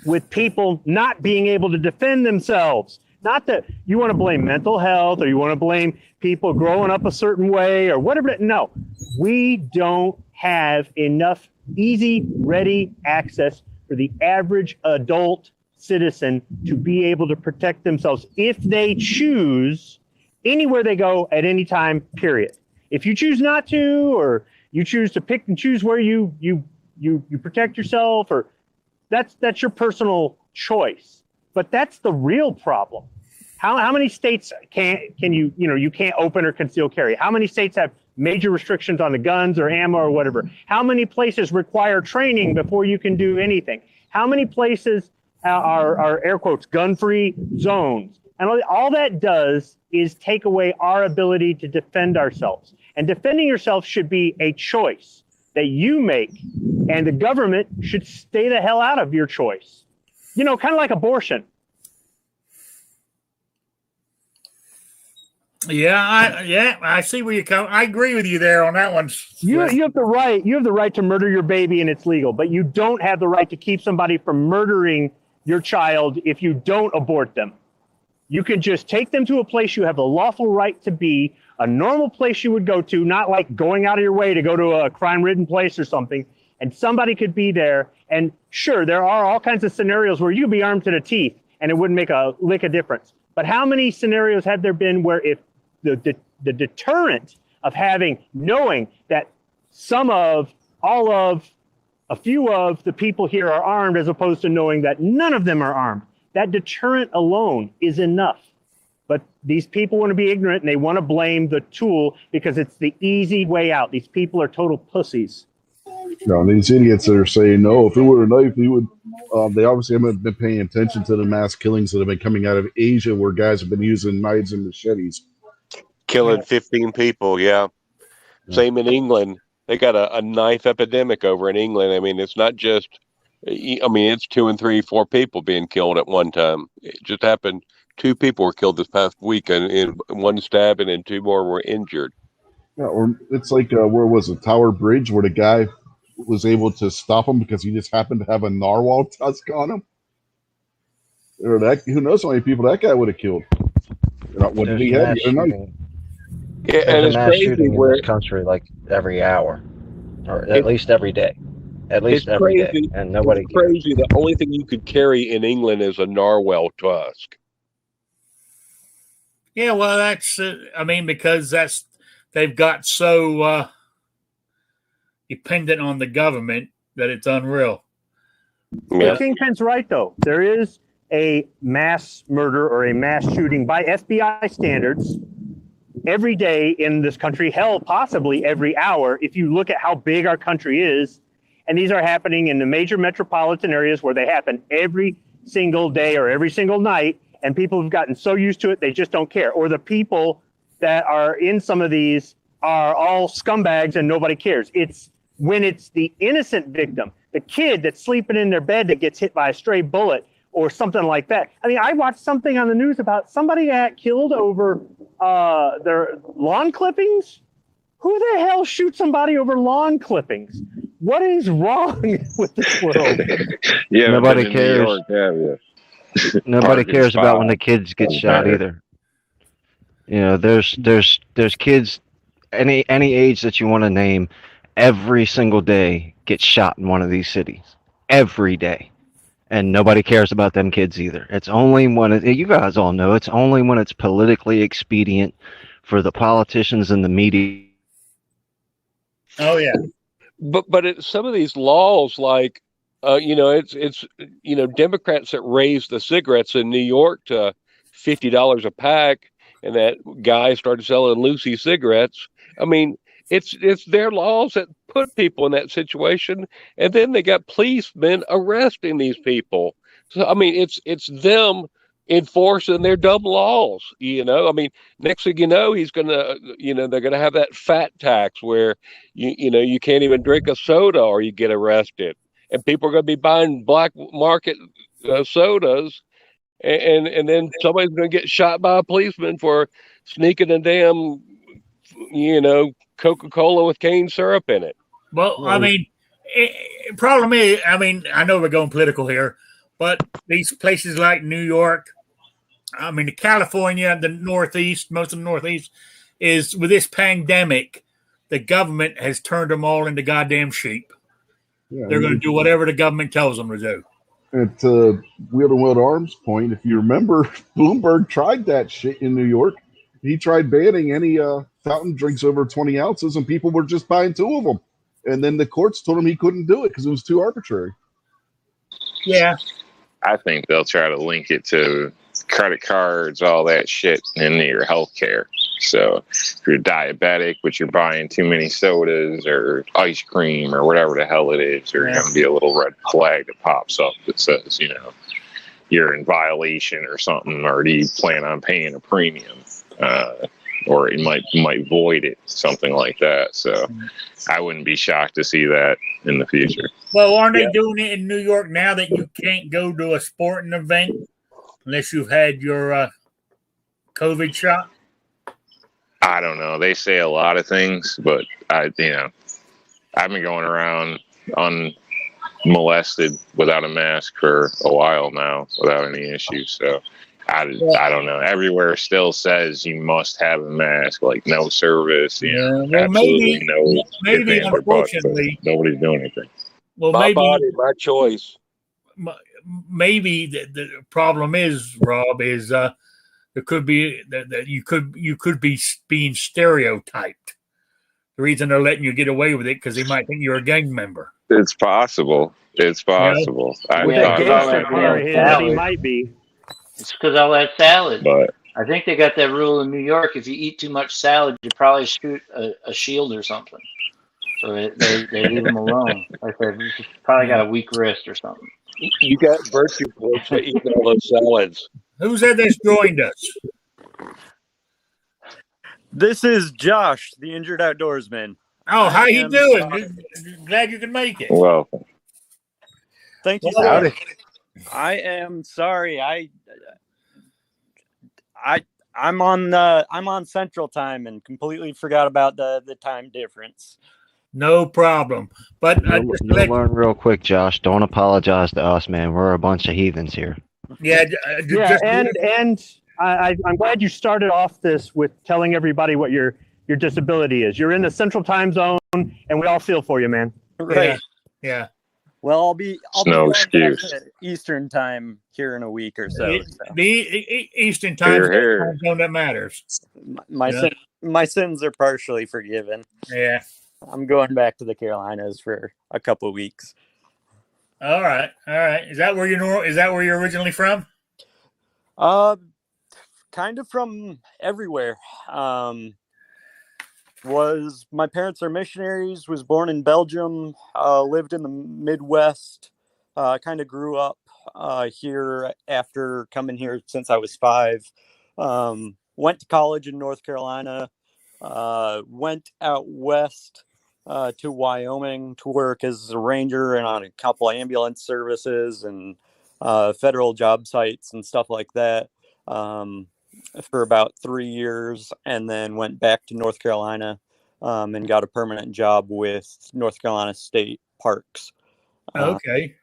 [SPEAKER 6] with people not being able to defend themselves. Not that you want to blame mental health or you want to blame people growing up a certain way or whatever. No, we don't have enough easy, ready access for the average adult citizen to be able to protect themselves if they choose anywhere they go at any time, period. If you choose not to, or you choose to pick and choose where you protect yourself, or that's your personal choice. But that's the real problem. How many states can you can't open or conceal carry? How many states have major restrictions on the guns or ammo or whatever? How many places require training before you can do anything? How many places are air quotes gun-free zones? And all that does is take away our ability to defend ourselves. And defending yourself should be a choice that you make, and the government should stay the hell out of your choice. You know, kind of like abortion.
[SPEAKER 1] Yeah, I see where you come. I agree with you there on that one.
[SPEAKER 6] You have the right. You have the right to murder your baby, and it's legal. But you don't have the right to keep somebody from murdering your child if you don't abort them. You can just take them to a place you have the lawful right to be, a normal place you would go to, not like going out of your way to go to a crime-ridden place or something. And somebody could be there. And sure, there are all kinds of scenarios where you could be armed to the teeth, and it wouldn't make a lick of difference. But how many scenarios have there been where if the deterrent of knowing that a few of the people here are armed as opposed to knowing that none of them are armed, that deterrent alone is enough. But these people want to be ignorant and they want to blame the tool because it's the easy way out. These people are total pussies.
[SPEAKER 7] No, these idiots that are saying, no, if it were a knife, he would. They obviously haven't been paying attention to the mass killings that have been coming out of Asia where guys have been using knives and machetes.
[SPEAKER 2] Killing 15 people, yeah. Same in England. They got a knife epidemic over in England. I mean, it's not just, it's 2 and 3, 4 people being killed at one time. It just happened. 2 people were killed this past week in one stabbing and 2 more were injured.
[SPEAKER 7] Yeah, or it's like, where was it, Tower Bridge, where the guy was able to stop him because he just happened to have a narwhal tusk on him? Or who knows how many people that guy would have killed. What did he have? A knife.
[SPEAKER 5] Yeah, and it's mass shooting in this country like every hour, or at least every day. At least every day, and nobody.
[SPEAKER 2] It's crazy. The only thing you could carry in England is a narwhal tusk.
[SPEAKER 1] Yeah, well, that's because they've got so dependent on the government that it's unreal.
[SPEAKER 6] Yeah. Kingpin's right, though. There is a mass murder or a mass shooting by FBI standards every day in this country, hell, possibly every hour, if you look at how big our country is. And these are happening in the major metropolitan areas where they happen every single day or every single night, and people have gotten so used to it, they just don't care. Or the people that are in some of these are all scumbags and nobody cares. It's when it's the innocent victim, the kid that's sleeping in their bed that gets hit by a stray bullet or something like that. I mean, I watched something on the news about somebody got killed over their lawn clippings. Who the hell shoots somebody over lawn clippings? What is wrong with this world?
[SPEAKER 3] Yeah,
[SPEAKER 5] nobody cares. Nobody cares about when the kids get shot either. You know, there's kids any age that you want to name, every single day get shot in one of these cities. Every day. And nobody cares about them kids either. It's only when you guys all know, it's only when it's politically expedient for the politicians and the media.
[SPEAKER 1] Oh yeah,
[SPEAKER 2] but some of these laws, like it's Democrats that raised the cigarettes in New York to $50 a pack, and that guy started selling Lucy cigarettes. I mean, it's their laws that put people in that situation, and then they got policemen arresting these people. So I mean, it's them enforcing their dumb laws. I mean, next thing you know, they're gonna have that fat tax where you can't even drink a soda or you get arrested, and people are going to be buying black market sodas, and then somebody's going to get shot by a policeman for sneaking a damn Coca-Cola with cane syrup in it.
[SPEAKER 1] Well, I mean, problem is, I mean, I know we're going political here, but these places like New York, I mean, California, the Northeast, most of the Northeast, is with this pandemic, the government has turned them all into goddamn sheep. Yeah, they're going to do whatever the government tells them to do.
[SPEAKER 7] At Wheel to Wheel Arms point, if you remember, Bloomberg tried that shit in New York. He tried banning any fountain drinks over 20 ounces, and people were just buying 2 of them. And then the courts told him he couldn't do it because it was too arbitrary.
[SPEAKER 1] Yeah.
[SPEAKER 3] I think they'll try to link it to credit cards, all that shit, into your health care. So if you're diabetic, but you're buying too many sodas or ice cream or whatever the hell it is, there's going to be a little red flag that pops up that says, you're in violation or something, or do you plan on paying a premium? Or it might void it, something like that. So I wouldn't be shocked to see that in the future.
[SPEAKER 1] Well, aren't they doing it in New York now that you can't go to a sporting event unless you've had your COVID shot?
[SPEAKER 3] I don't know. They say a lot of things, but I've been going around unmolested without a mask for a while now without any issues. So I don't know. Everywhere still says you must have a mask, like no service,
[SPEAKER 1] well,
[SPEAKER 3] absolutely
[SPEAKER 1] maybe unfortunately,
[SPEAKER 3] nobody's doing anything.
[SPEAKER 2] Well, my body, my choice.
[SPEAKER 1] Maybe the problem is, Rob, is there could be that you could be being stereotyped. The reason they're letting you get away with it because they might think you're a gang member.
[SPEAKER 3] It's possible. It's possible.
[SPEAKER 6] With that gangster car he might be.
[SPEAKER 4] It's because all that salad.
[SPEAKER 3] But
[SPEAKER 4] I think they got that rule in New York: if you eat too much salad, you probably shoot a shield or something. So they leave them alone. Like you probably got a weak wrist or something.
[SPEAKER 2] You got virtue points for eating all those salads.
[SPEAKER 1] Who's that that's joined us?
[SPEAKER 9] This is Josh, the injured outdoorsman.
[SPEAKER 1] Oh, how you doing? Glad you can make it.
[SPEAKER 3] Welcome.
[SPEAKER 9] Thank you.
[SPEAKER 5] Howdy.
[SPEAKER 9] I am sorry. I'm on Central Time and completely forgot about the time difference.
[SPEAKER 1] No problem. But
[SPEAKER 5] you'll learn real quick, Josh. Don't apologize to us, man. We're a bunch of heathens here.
[SPEAKER 1] Yeah,
[SPEAKER 6] and I'm glad you started off this with telling everybody what your disability is. You're in the Central Time Zone, and we all feel for you, man.
[SPEAKER 9] Right.
[SPEAKER 1] Yeah.
[SPEAKER 9] Well, I'll be
[SPEAKER 3] no excuse.
[SPEAKER 9] Eastern Time here in a week or so.
[SPEAKER 1] The Eastern Time zone that matters.
[SPEAKER 9] My sins are partially forgiven.
[SPEAKER 1] Yeah.
[SPEAKER 9] I'm going back to the Carolinas for a couple of weeks.
[SPEAKER 1] All right. Is that where you're originally from?
[SPEAKER 9] Kind of from everywhere. My parents are missionaries, was born in Belgium, lived in the Midwest, kind of grew up here after coming here since I was 5. Went to college in North Carolina, went out west to Wyoming to work as a ranger and on a couple of ambulance services and federal job sites and stuff like that. For about 3 years, and then went back to North Carolina and got a permanent job with North Carolina State Parks.
[SPEAKER 1] Okay.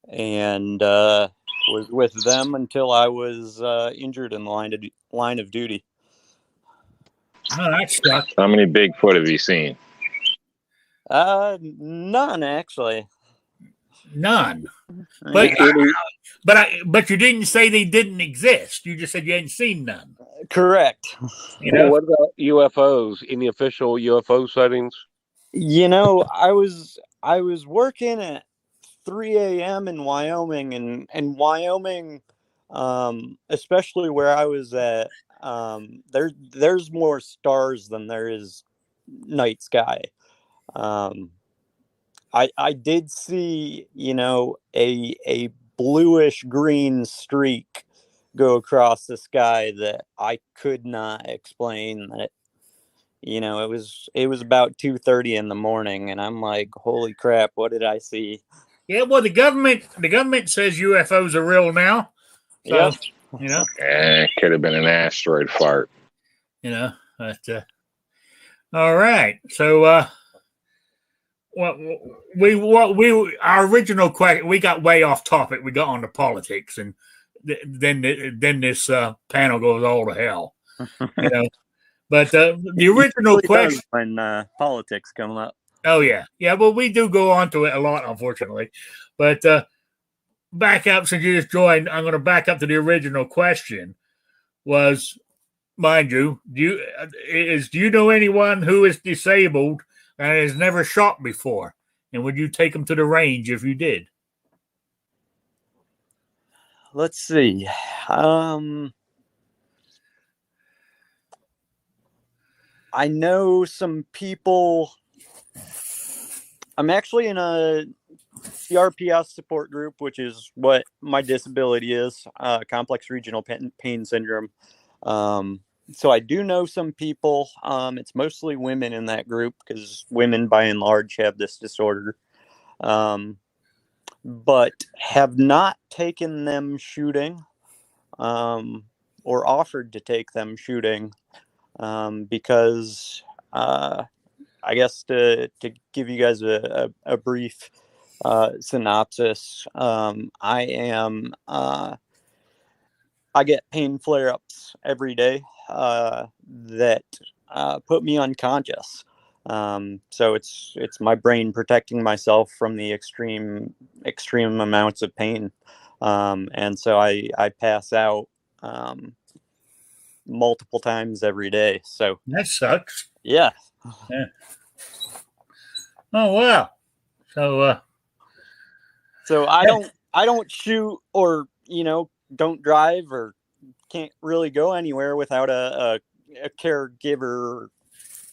[SPEAKER 9] And was with them until I was injured in the line of duty.
[SPEAKER 1] Oh, that sucks.
[SPEAKER 3] How many Bigfoot have you seen?
[SPEAKER 9] None, actually.
[SPEAKER 1] None. But you didn't say they didn't exist. You just said you hadn't seen none.
[SPEAKER 9] Correct.
[SPEAKER 2] What about UFOs? Any official UFO sightings?
[SPEAKER 9] I was working at 3 a.m. in Wyoming, and Wyoming, especially where I was at, there's more stars than there is night sky. I did see, a bluish green streak go across the sky that I could not explain. That it was about 2:30 in the morning, and I'm like, holy crap, what did I see?
[SPEAKER 1] Yeah, well, the government says UFOs are real now. So,
[SPEAKER 9] Yep.
[SPEAKER 3] It could have been an asteroid fart.
[SPEAKER 1] But all right. So, our original question, we got way off topic. We got on to politics, and then this panel goes all to hell. But the original
[SPEAKER 9] really
[SPEAKER 1] question,
[SPEAKER 9] when politics come up.
[SPEAKER 1] Oh yeah. Well, we do go on to it a lot, unfortunately. But back up, since you just joined, I'm going to back up to the original question. Was, mind you, do you know anyone who is disabled and has never shot before? And would you take them to the range if you did?
[SPEAKER 9] Let's see. I know some people. I'm actually in a CRPS support group, which is what my disability is, complex regional pain syndrome. So I do know some people. It's mostly women in that group because women, by and large, have this disorder. But have not taken them shooting, or offered to take them shooting, because I guess to give you guys a brief synopsis, I get pain flare-ups every day that put me unconscious. So it's my brain protecting myself from the extreme amounts of pain, and so I pass out multiple times every day. So
[SPEAKER 1] that sucks.
[SPEAKER 9] Yeah.
[SPEAKER 1] Oh wow.
[SPEAKER 9] So I don't shoot, or don't drive, or can't really go anywhere without a caregiver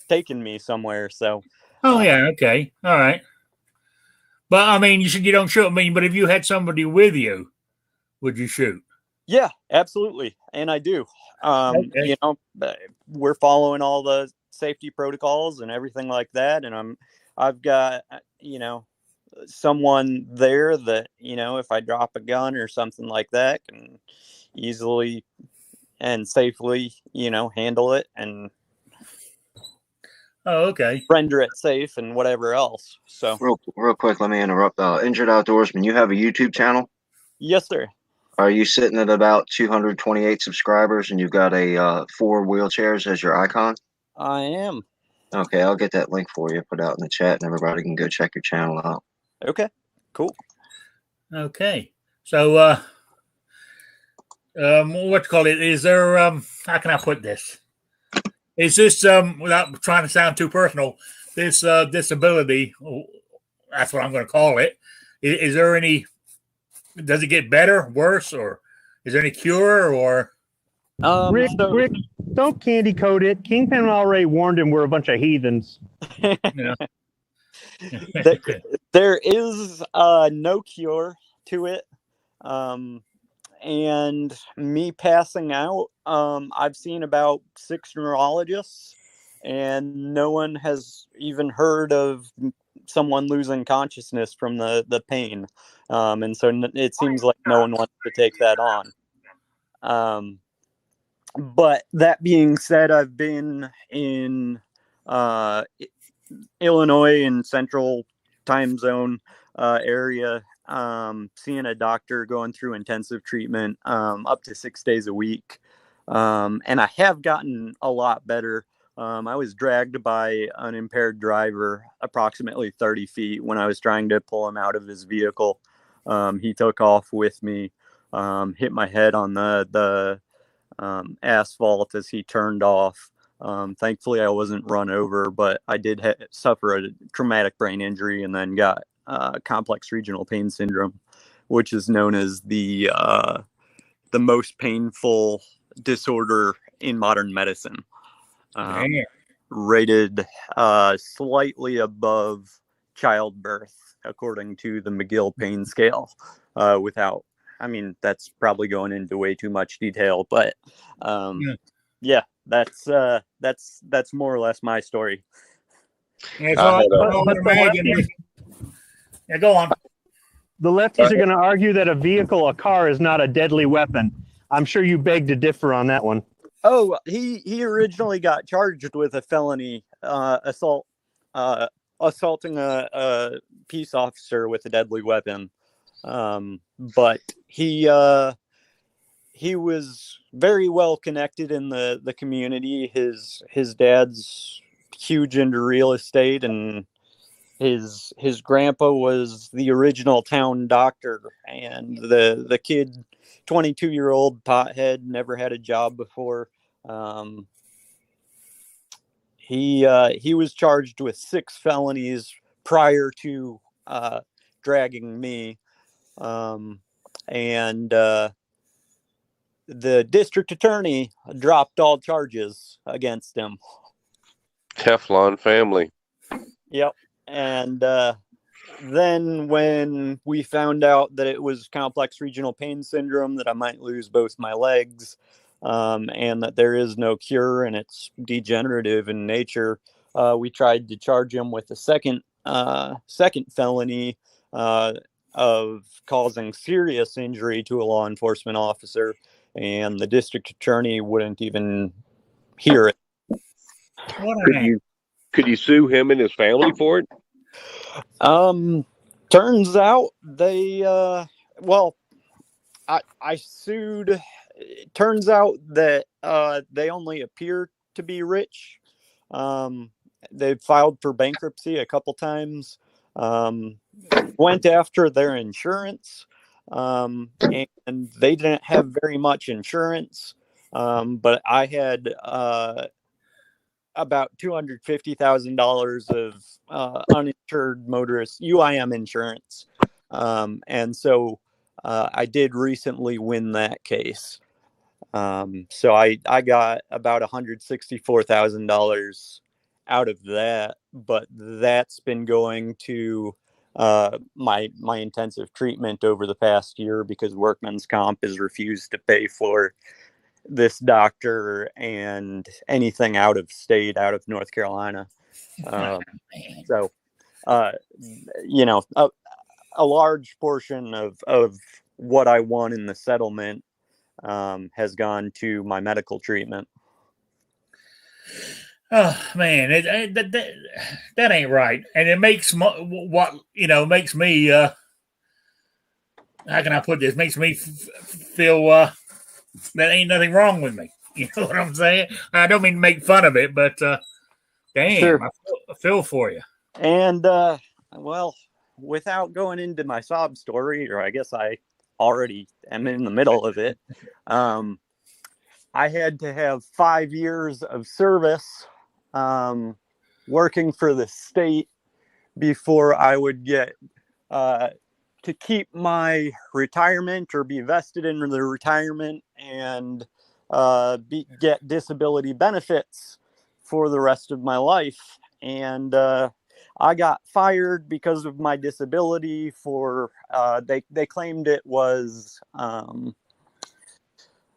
[SPEAKER 9] taking me somewhere. So
[SPEAKER 1] Okay, all right. But I mean, you said you don't shoot. I mean, but if you had somebody with you, would you shoot?
[SPEAKER 9] Yeah, absolutely, and I do.
[SPEAKER 1] Okay.
[SPEAKER 9] We're following all the safety protocols and everything like that, and I've got someone there that if I drop a gun or something like that, can easily and safely handle it and
[SPEAKER 1] okay,
[SPEAKER 9] render it safe and whatever else. So
[SPEAKER 5] real quick, let me interrupt. Injured Outdoorsman, you have a YouTube channel?
[SPEAKER 9] Yes, sir.
[SPEAKER 5] Are you sitting at about 228 subscribers, and you've got a 4 wheelchairs as your icon?
[SPEAKER 9] I am.
[SPEAKER 5] Okay, I'll get that link for you, put out in the chat, and everybody can go check your channel out.
[SPEAKER 9] Okay, cool.
[SPEAKER 1] Okay, so what to call it? Is there how can I put this? Is this without trying to sound too personal, this disability? That's what I'm going to call it. Is there any? Does it get better, worse, or is there any cure? Or
[SPEAKER 6] Rick, don't candy coat it. Kingpin already warned him we're a bunch of heathens.
[SPEAKER 9] There is no cure to it. And me passing out, I've seen about 6 neurologists, and no one has even heard of someone losing consciousness from the pain. And so it seems like no one wants to take that on. But that being said, I've been in Illinois in Central Time Zone area, seeing a doctor, going through intensive treatment up to 6 days a week. And I have gotten a lot better. I was dragged by an impaired driver approximately 30 feet when I was trying to pull him out of his vehicle. He took off with me, hit my head on the asphalt as he turned off. Thankfully, I wasn't run over, but I did suffer a traumatic brain injury and then got complex regional pain syndrome, which is known as the most painful disorder in modern medicine. Rated slightly above childbirth, according to the McGill pain scale. That's probably going into way too much detail, but yeah, that's more or less my story.
[SPEAKER 1] Yeah, so go on.
[SPEAKER 6] The lefties are going to argue that a car, is not a deadly weapon. I'm sure you beg to differ on that one.
[SPEAKER 9] Oh, he originally got charged with a felony assaulting a peace officer with a deadly weapon, but he was very well connected in the community. His dad's huge into real estate, and his grandpa was the original town doctor, and the kid, 22-year-old pothead, never had a job before. He was charged with 6 felonies prior to dragging me, and the district attorney dropped all charges against him.
[SPEAKER 2] Teflon family.
[SPEAKER 9] Yep. And then when we found out that it was complex regional pain syndrome, that I might lose both my legs, and that there is no cure and it's degenerative in nature, we tried to charge him with a second felony of causing serious injury to a law enforcement officer, and the district attorney wouldn't even hear it.
[SPEAKER 2] Could you sue him and his family for it?
[SPEAKER 9] Turns out they I sued. It turns out that they only appear to be rich. They've filed for bankruptcy a couple times. Went after their insurance, and they didn't have very much insurance. But I had about $250,000 of uninsured motorist UIM insurance, and so I did recently win that case. So I got about $164,000 out of that, but that's been going to my intensive treatment over the past year, because Workman's Comp has refused to pay for this doctor and anything out of state, out of North Carolina. So, a large portion of what I won in the settlement has gone to my medical treatment.
[SPEAKER 1] Oh man, that ain't right, and it makes makes me. How can I put this? Makes me feel that ain't nothing wrong with me. You know what I'm saying? I don't mean to make fun of it, but damn, sure. I feel for you.
[SPEAKER 9] And well, without going into my sob story, or I guess I already am in the middle of it, I had to have 5 years of service working for the state before I would get to keep my retirement or be vested in the retirement and get disability benefits for the rest of my life. And I got fired because of my disability for they claimed it was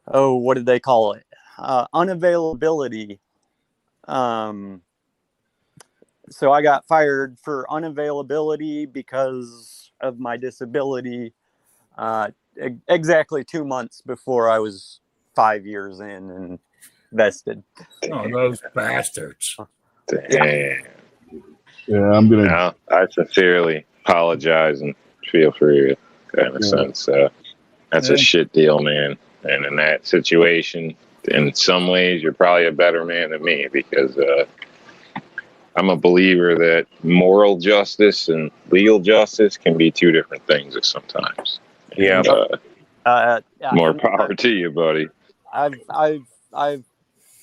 [SPEAKER 9] what did they call it? Unavailability. So I got fired for unavailability because of my disability exactly 2 months before I was 5 years in and vested.
[SPEAKER 1] Oh, those bastards.
[SPEAKER 3] Damn.
[SPEAKER 7] Yeah, I'm going to...
[SPEAKER 3] No, I sincerely apologize and feel for you, kind of sense. That's a shit deal, man. And in that situation, in some ways, you're probably a better man than me, because I'm a believer that moral justice and legal justice can be two different things sometimes.
[SPEAKER 2] Yeah.
[SPEAKER 3] More power to you, buddy.
[SPEAKER 9] I've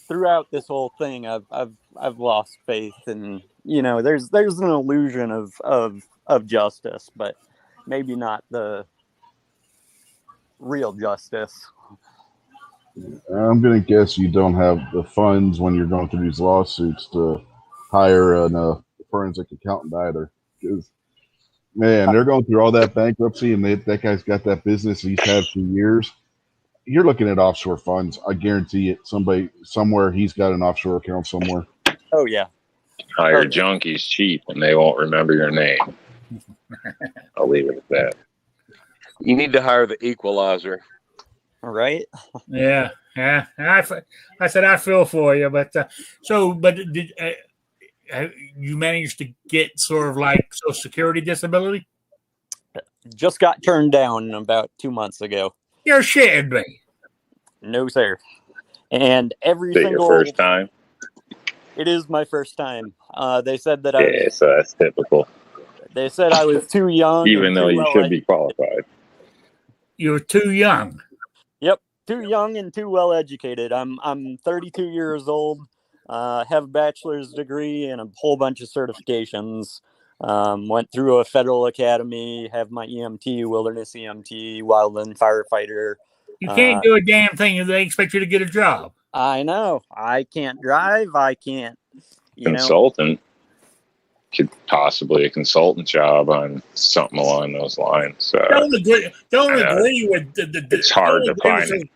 [SPEAKER 9] throughout this whole thing, I've lost faith, and there's an illusion of of justice, but maybe not the real justice.
[SPEAKER 7] I'm gonna guess you don't have the funds when you're going through these lawsuits to hire a forensic accountant either. Because man, they're going through all that bankruptcy, and that guy's got that business he's had for years. You're looking at offshore funds. I guarantee it. Somebody somewhere, he's got an offshore account somewhere.
[SPEAKER 9] Oh yeah.
[SPEAKER 3] Hire junkies cheap, and they won't remember your name. I'll leave it at that.
[SPEAKER 2] You need to hire the equalizer.
[SPEAKER 9] Right.
[SPEAKER 1] Yeah. I said I feel for you, but did you manage to get sort of like Social Security disability?
[SPEAKER 9] Just got turned down about 2 months ago.
[SPEAKER 1] You're shitting me.
[SPEAKER 9] No, sir. And every
[SPEAKER 3] Is it
[SPEAKER 9] single
[SPEAKER 3] your first time?
[SPEAKER 9] It is my first time. They said that
[SPEAKER 3] So that's typical.
[SPEAKER 9] They said I was too young,
[SPEAKER 3] even though you should be qualified.
[SPEAKER 1] You're too young.
[SPEAKER 9] Yep, too young and too well educated. I'm 32 years old. Have a bachelor's degree and a whole bunch of certifications. Went through a federal academy. Have my EMT, wilderness EMT, wildland firefighter.
[SPEAKER 1] You can't do a damn thing if they expect you to get a job.
[SPEAKER 9] I know. I can't drive. I can't.
[SPEAKER 3] Consultant. Could possibly a consultant job on something along those lines.
[SPEAKER 1] Don't agree with the
[SPEAKER 3] it's hard to find.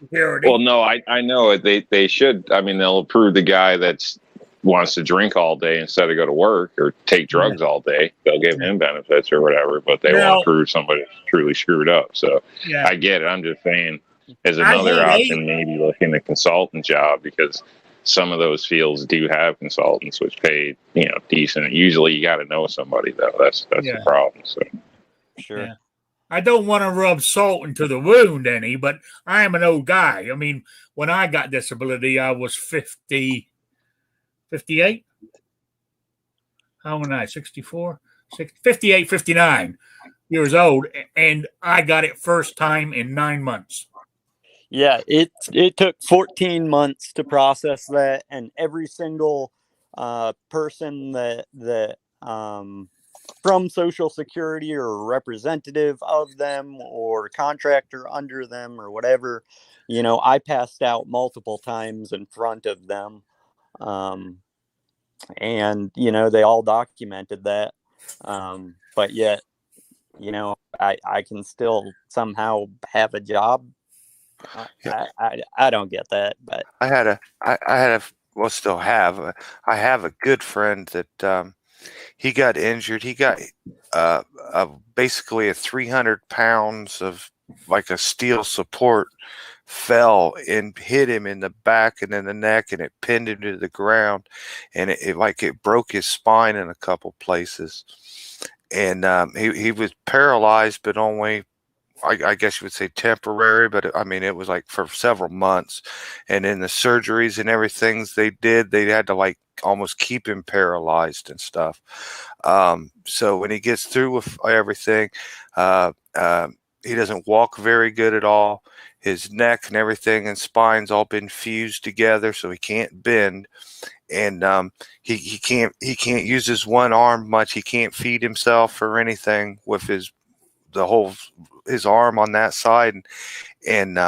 [SPEAKER 3] Well, no, I know it. They should. I mean, they'll approve the guy that wants to drink all day instead of go to work or take drugs all day. They'll give him benefits or whatever, but they won't approve somebody that's truly screwed up. So I get it. I'm just saying, as another option, maybe looking at a consultant job, because some of those fields do have consultants which pay, decent. Usually you got to know somebody though. That's the problem. So
[SPEAKER 9] sure.
[SPEAKER 1] Yeah. I don't want to rub salt into the wound any, but I am an old guy. I mean, when I got disability, I was 58. How old am I? 64? 58, 59 years old. And I got it first time in 9 months.
[SPEAKER 9] Yeah, it took 14 months to process that, and every single person that from Social Security or representative of them or contractor under them or whatever, I passed out multiple times in front of them, and they all documented that, but yet, I can still somehow have a job. I don't get that, but
[SPEAKER 8] I have a good friend that he got injured. He got basically a 300 pounds of like a steel support fell and hit him in the back and in the neck, and it pinned him to the ground, and it broke his spine in a couple places, and he was paralyzed, but only, I guess you would say temporary, but I mean, it was like for several months. And in the surgeries and everything they did, they had to like almost keep him paralyzed and stuff. So when he gets through with everything, he doesn't walk very good at all. His neck and everything and spine's all been fused together, so he can't bend. And he can't use his one arm much. He can't feed himself or anything with his arm on that side, and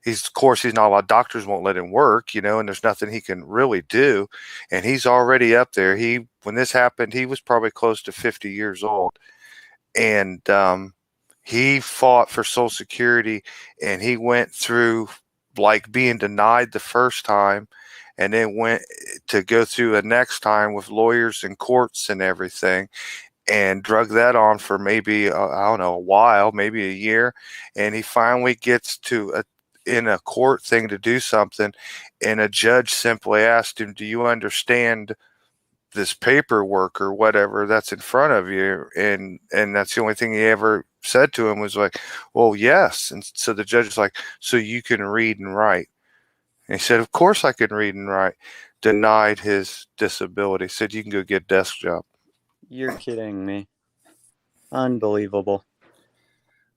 [SPEAKER 8] he's not allowed. Doctors won't let him work, and there's nothing he can really do, and he's already up there. When this happened, he was probably close to 50 years old, and he fought for Social Security, and he went through like being denied the first time, and then went to go through the next time with lawyers and courts and everything, and drug that on for maybe, I don't know, a while, maybe a year. And he finally gets in a court thing to do something. And a judge simply asked him, do you understand this paperwork or whatever that's in front of you? And that's the only thing he ever said to him was like, well, yes. And so the judge is like, so you can read and write? And he said, of course I can read and write. Denied his disability. Said, you can go get a desk job.
[SPEAKER 9] You're kidding me. Unbelievable.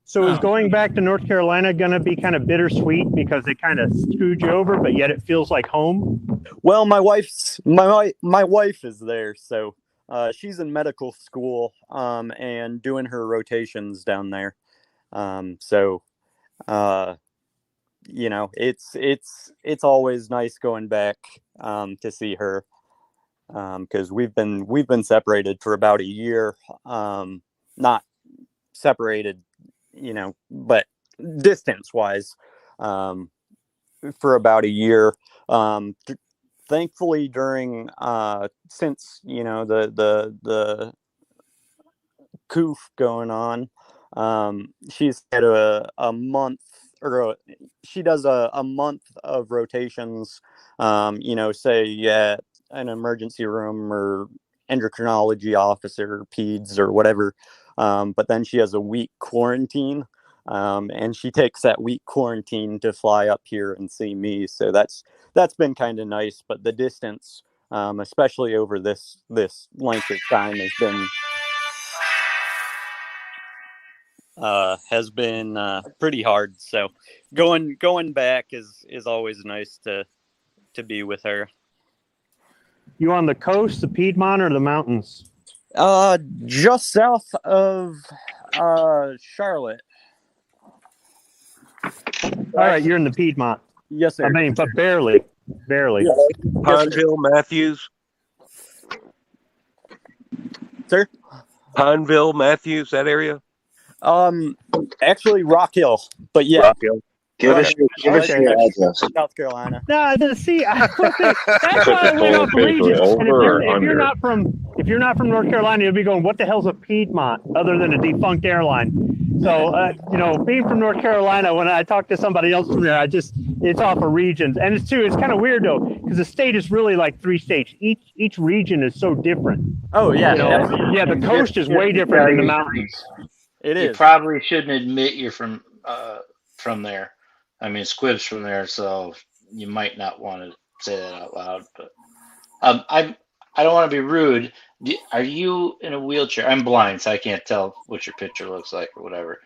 [SPEAKER 6] So is going back to North Carolina going to be kind of bittersweet because they kind of screwed you over, but yet it feels like home?
[SPEAKER 9] Well, my wife is there, so she's in medical school and doing her rotations down there. So you know, it's always nice going back to see her, because we've been separated for about a year, not separated, you know, but distance wise, for about a year. Thankfully, during since, you know, the coof going on, she's had a month, or she does a month of rotations, you know, say at an emergency room or endocrinology office or peds or whatever, but then she has a week quarantine, and she takes that week quarantine to fly up here and see me, so that's been kind of nice. But the distance, especially over this length of time, has been pretty hard. So going back is always nice to be with her.
[SPEAKER 6] You on the coast, the Piedmont, or the mountains?
[SPEAKER 9] Just south of Charlotte.
[SPEAKER 6] All right, you're in the Piedmont.
[SPEAKER 9] Yes, sir.
[SPEAKER 6] I mean, but barely.
[SPEAKER 9] Yeah.
[SPEAKER 2] Pineville, Matthews.
[SPEAKER 9] Sir?
[SPEAKER 2] Pineville, Matthews, that area.
[SPEAKER 9] Actually, Rock Hill, but yeah.
[SPEAKER 2] Rock Hill.
[SPEAKER 10] Give us your address.
[SPEAKER 9] South Carolina.
[SPEAKER 6] No, see, that's why I went off regions. And if you're not from North Carolina, you'll be going, "What the hell's a Piedmont?" Other than a defunct airline. So, you know, being from North Carolina, when I talk to somebody else from there, it's off of regions, and it's kind of weird though, because the state is really like 3 states. Each region is so different.
[SPEAKER 9] Oh yeah,
[SPEAKER 6] you know? Yeah. The coast is way different than the mountains.
[SPEAKER 9] It is.
[SPEAKER 4] You probably shouldn't admit you're from there. I mean, Squib's from there, so you might not want to say that out loud. But I don't want to be rude. Are you in a wheelchair? I'm blind, so I can't tell what your picture looks like or whatever.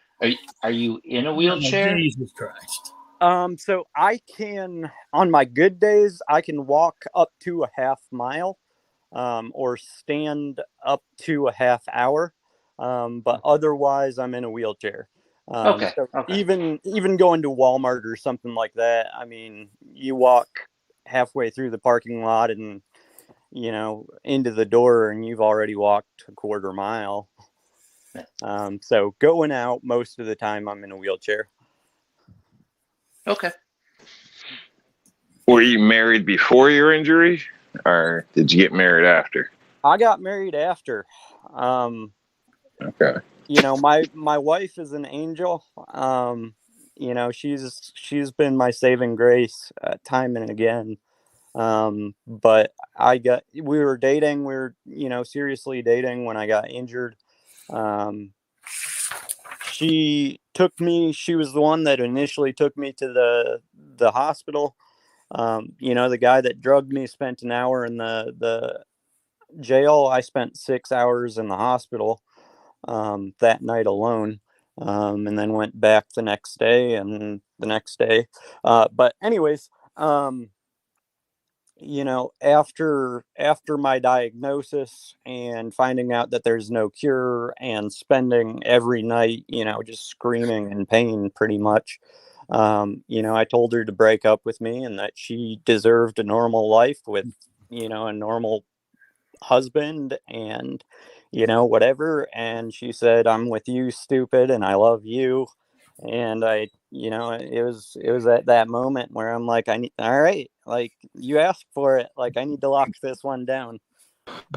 [SPEAKER 4] Are you in a wheelchair?
[SPEAKER 1] Jesus Christ.
[SPEAKER 9] So I can, on my good days, I can walk up to a half mile, or stand up to a half hour. But otherwise I'm in a wheelchair.
[SPEAKER 4] Okay.
[SPEAKER 9] So even going to Walmart or something like that, I mean, you walk halfway through the parking lot and, you know, into the door, and you've already walked a quarter mile. So going out most of the time, I'm in a wheelchair.
[SPEAKER 4] Okay.
[SPEAKER 3] Were you married before your injury, or did you get married after?
[SPEAKER 9] I got married after.
[SPEAKER 3] Okay.
[SPEAKER 9] You know, my wife is an angel. You know, she's been my saving grace time and again. But we were dating. We were, you know, seriously dating when I got injured. She was the one that initially took me to the hospital. You know, the guy that drugged me spent an hour in the jail. I spent 6 hours in the hospital that night alone, and then went back the next day and the next day. But anyways, you know, after my diagnosis and finding out that there's no cure and spending every night, you know, just screaming in pain pretty much, you know, I told her to break up with me and that she deserved a normal life with, you know, a normal husband and, you know, whatever. And she said, "I'm with you, stupid, and I love you." And you know, it was at that moment where I'm like, all right, like, you asked for it, like, I need to lock this one down.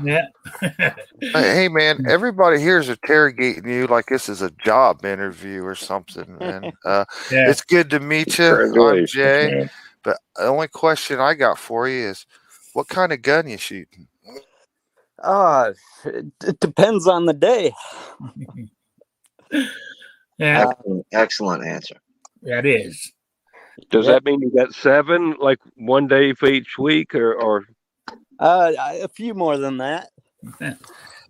[SPEAKER 1] Yeah.
[SPEAKER 8] Hey man, everybody here is interrogating you like this is a job interview or something. And it's good to meet you. I'm Jay. Man. But the only question I got for you is, what kind of gun you shooting?
[SPEAKER 9] It depends on the day.
[SPEAKER 1] Yeah.
[SPEAKER 10] Excellent answer.
[SPEAKER 1] That is.
[SPEAKER 2] Does that mean you got 7, like one day for each week, or?
[SPEAKER 9] A few more than that.
[SPEAKER 8] Oh,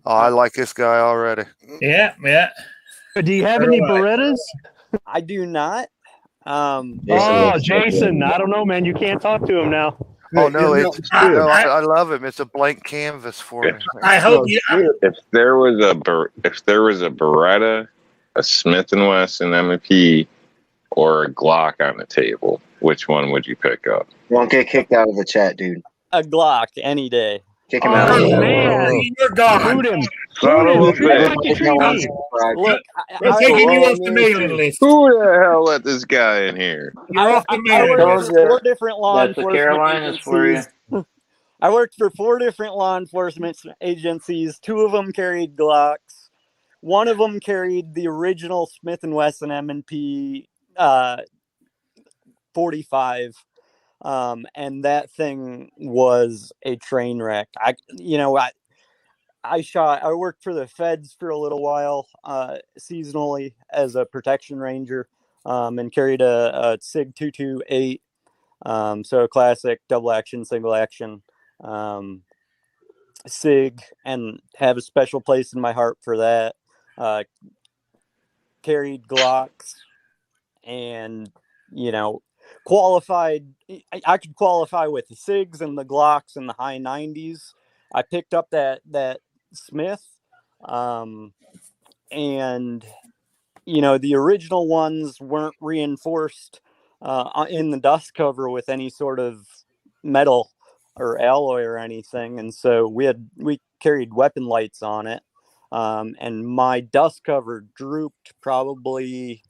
[SPEAKER 8] I like this guy already.
[SPEAKER 1] Yeah.
[SPEAKER 6] Do you have any Berettas?
[SPEAKER 9] I do not.
[SPEAKER 6] Jason, I don't know, man. You can't talk to him now.
[SPEAKER 8] Oh no,
[SPEAKER 7] no,
[SPEAKER 8] it's
[SPEAKER 7] Squib.
[SPEAKER 8] no, I love him. It's a blank canvas for me.
[SPEAKER 1] I hope
[SPEAKER 7] No,
[SPEAKER 1] you.
[SPEAKER 7] Squib.
[SPEAKER 3] If there was a Beretta, a Smith and Wesson M&P, or a Glock on the table, which one would you pick up?
[SPEAKER 10] Won't get kicked out of the chat, dude.
[SPEAKER 9] A Glock any day.
[SPEAKER 10] Kick him out.
[SPEAKER 6] Oh man,
[SPEAKER 1] You're gone.
[SPEAKER 6] boot him.
[SPEAKER 3] Son of a
[SPEAKER 6] Boot him.
[SPEAKER 3] bitch.
[SPEAKER 6] Trick or treat me.
[SPEAKER 9] Look,
[SPEAKER 1] We're taking you off the mailing list.
[SPEAKER 3] Who the hell let this guy in here?
[SPEAKER 1] You're off the
[SPEAKER 9] I
[SPEAKER 1] mailing
[SPEAKER 9] worked
[SPEAKER 1] list.
[SPEAKER 9] for 4 different law
[SPEAKER 4] That's the
[SPEAKER 9] enforcement
[SPEAKER 4] Carolinas for you.
[SPEAKER 9] agencies. I worked for 4 different law enforcement agencies. 2 of them carried Glocks. One of them carried the original Smith and Wesson M&P 45. And that thing was a train wreck. I worked for the feds for a little while, seasonally as a protection ranger, and carried a SIG 228. So a classic double action, single action, SIG, and have a special place in my heart for that. Carried Glocks and, qualified. I could qualify with the SIGs and the Glocks in the high 90s. I picked up that Smith, and the original ones weren't reinforced in the dust cover with any sort of metal or alloy or anything, and so we carried weapon lights on it, and my dust cover drooped probably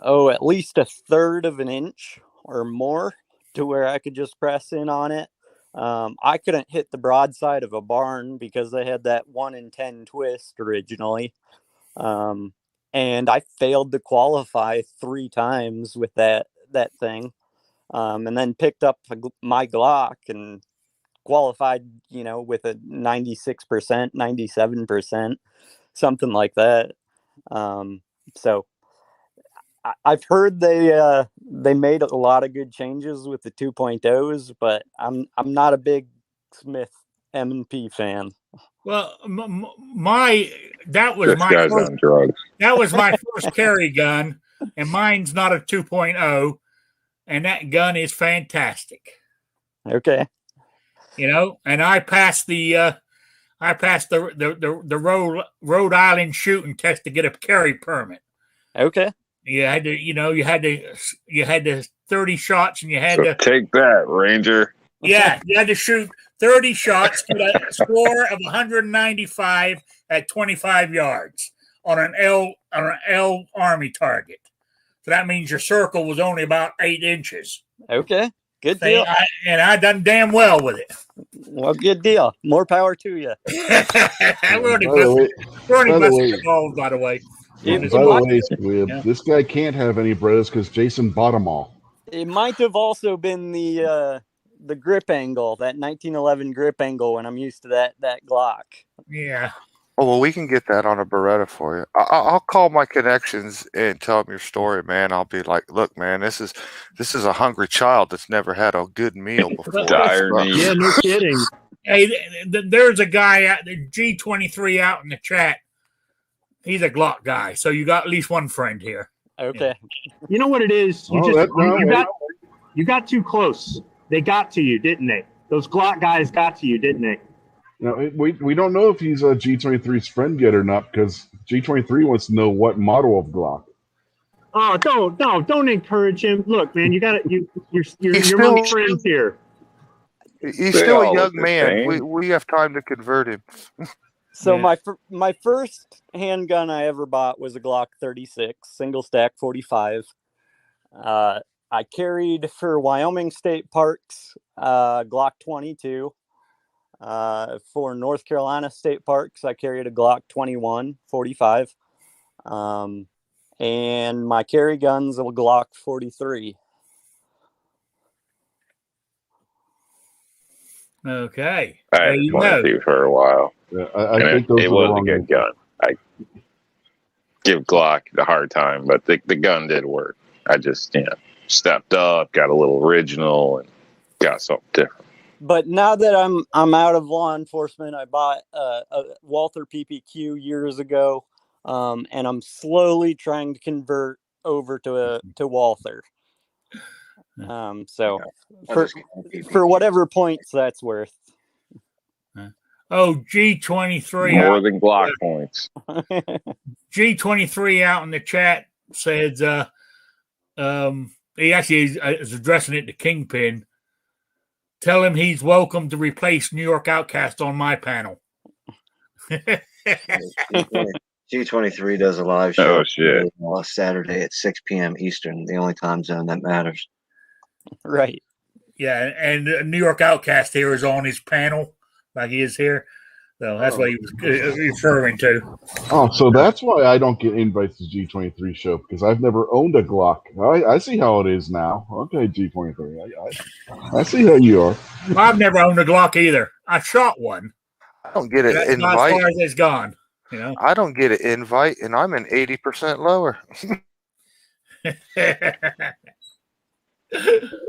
[SPEAKER 9] at least 1/3 of an inch or more to where I could just press in on it. I couldn't hit the broadside of a barn because they had that 1 in 10 twist originally. And I failed to qualify 3 times with that thing. And then picked up my Glock and qualified, with a 96%, 97%, something like that. So I've heard they made a lot of good changes with the 2.0s, but I'm not a big Smith M&P fan.
[SPEAKER 1] Well, that was
[SPEAKER 3] This
[SPEAKER 1] my
[SPEAKER 3] guy's
[SPEAKER 1] first,
[SPEAKER 3] on drugs.
[SPEAKER 1] that was my first carry gun, and mine's not a 2.0, and that gun is fantastic.
[SPEAKER 9] Okay.
[SPEAKER 1] And I passed the Rhode Island shooting test to get a carry permit.
[SPEAKER 9] Okay.
[SPEAKER 1] You had to 30 shots, and you had
[SPEAKER 3] So
[SPEAKER 1] to
[SPEAKER 3] take that, Ranger.
[SPEAKER 1] you had to shoot 30 shots to a score of 195 at 25 yards on an L Army target. So that means your circle was only about 8 inches.
[SPEAKER 9] Okay. Good deal.
[SPEAKER 1] And I done damn well with it.
[SPEAKER 9] Well, good deal. More power to you.
[SPEAKER 1] We're only
[SPEAKER 7] By the way,
[SPEAKER 1] busting balls, by the way.
[SPEAKER 7] by the way, Squib, this guy can't have any brothers because Jason bought them all.
[SPEAKER 9] It might have also been the grip angle, that 1911 grip angle, when I'm used to that Glock.
[SPEAKER 1] Yeah.
[SPEAKER 8] Oh, well, we can get that on a Beretta for you. I'll call my connections and tell them your story, man. I'll be like, look, man, this is a hungry child that's never had a good meal before.
[SPEAKER 3] Dire need.
[SPEAKER 6] Yeah, no kidding.
[SPEAKER 1] Hey, there's a guy out the G23 out in the chat. He's a Glock guy, so you got at least one friend here.
[SPEAKER 9] Okay.
[SPEAKER 6] You know what it is? You got too close. They got to you, didn't they? Those Glock guys got to you, didn't they?
[SPEAKER 7] Now, we don't know if he's a G23's friend yet or not because G23 wants to know what model of Glock.
[SPEAKER 6] Oh, don't encourage him. Look, man, you're
[SPEAKER 8] He's
[SPEAKER 6] among
[SPEAKER 8] still-
[SPEAKER 6] friends here.
[SPEAKER 8] He's
[SPEAKER 3] They
[SPEAKER 8] still a
[SPEAKER 3] all
[SPEAKER 8] young
[SPEAKER 3] look the
[SPEAKER 8] man.
[SPEAKER 3] same.
[SPEAKER 8] We have time to convert him.
[SPEAKER 9] So
[SPEAKER 1] Yeah.
[SPEAKER 9] my first handgun I ever bought was a Glock 36, single stack 45. I carried for Wyoming State Parks Glock 22. For North Carolina State Parks, I carried a Glock 21 45. And my carry gun's a Glock 43.
[SPEAKER 1] Okay.
[SPEAKER 3] I
[SPEAKER 1] There
[SPEAKER 3] had
[SPEAKER 1] you
[SPEAKER 3] 22 for a while.
[SPEAKER 7] Yeah, I think those
[SPEAKER 3] it
[SPEAKER 7] are the
[SPEAKER 3] was a
[SPEAKER 7] wrong
[SPEAKER 3] good gun. I give Glock the hard time, but the gun did work. I just, stepped up, got a little original, and got something different.
[SPEAKER 9] But now that I'm out of law enforcement, I bought a Walther PPQ years ago, and I'm slowly trying to convert over to Walther. So
[SPEAKER 10] I'll just get my
[SPEAKER 9] for whatever points that's worth.
[SPEAKER 1] Oh, G23
[SPEAKER 3] More
[SPEAKER 1] out,
[SPEAKER 3] than Glock points.
[SPEAKER 1] G23 out in the chat says he actually is addressing it to Kingpin. Tell him he's welcome to replace New York Outcast on my panel.
[SPEAKER 10] G23 does a live show.
[SPEAKER 3] Oh, shit.
[SPEAKER 10] Saturday at 6 p.m. Eastern, the only time zone that matters.
[SPEAKER 9] Right.
[SPEAKER 1] Yeah, and New York Outcast here is on his panel, like he is here. So that's what he was referring to.
[SPEAKER 7] Oh, so that's why I don't get invites to G23 show, because I've never owned a Glock. I see how it is now. Okay, G23. I see how you are.
[SPEAKER 1] Well, I've never owned a Glock either. I shot one.
[SPEAKER 8] I don't get an
[SPEAKER 1] That's
[SPEAKER 8] invite.
[SPEAKER 1] not as far as it's gone. You know.
[SPEAKER 8] I don't get an invite, and I'm an 80% lower.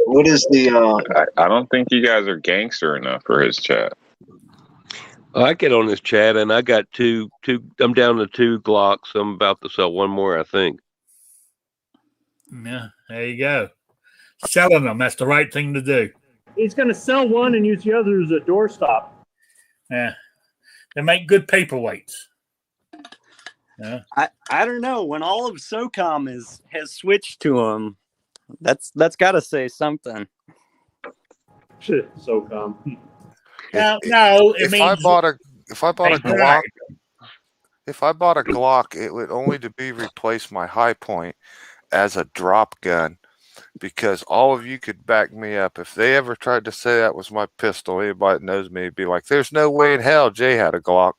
[SPEAKER 10] What is the?
[SPEAKER 3] I don't think you guys are gangster enough for his chat.
[SPEAKER 2] I get on this chat, and I got two. I'm down to 2 Glocks. I'm about to sell one more, I think.
[SPEAKER 1] Yeah, there you go. Selling them. That's the right thing to do.
[SPEAKER 6] He's going to sell one and use the other as a doorstop.
[SPEAKER 1] Yeah. They make good paperweights. Yeah.
[SPEAKER 9] I don't know. When all of SOCOM has switched to them, that's got to say something.
[SPEAKER 6] Shit, SOCOM.
[SPEAKER 1] No, it
[SPEAKER 8] If
[SPEAKER 1] means
[SPEAKER 8] I bought a Glock,
[SPEAKER 1] right.
[SPEAKER 8] if I bought a Glock, it would only to be replace my high point as a drop gun, because all of you could back me up. If they ever tried to say that was my pistol, anybody that knows me would be like, "There's no way in hell Jay had a Glock."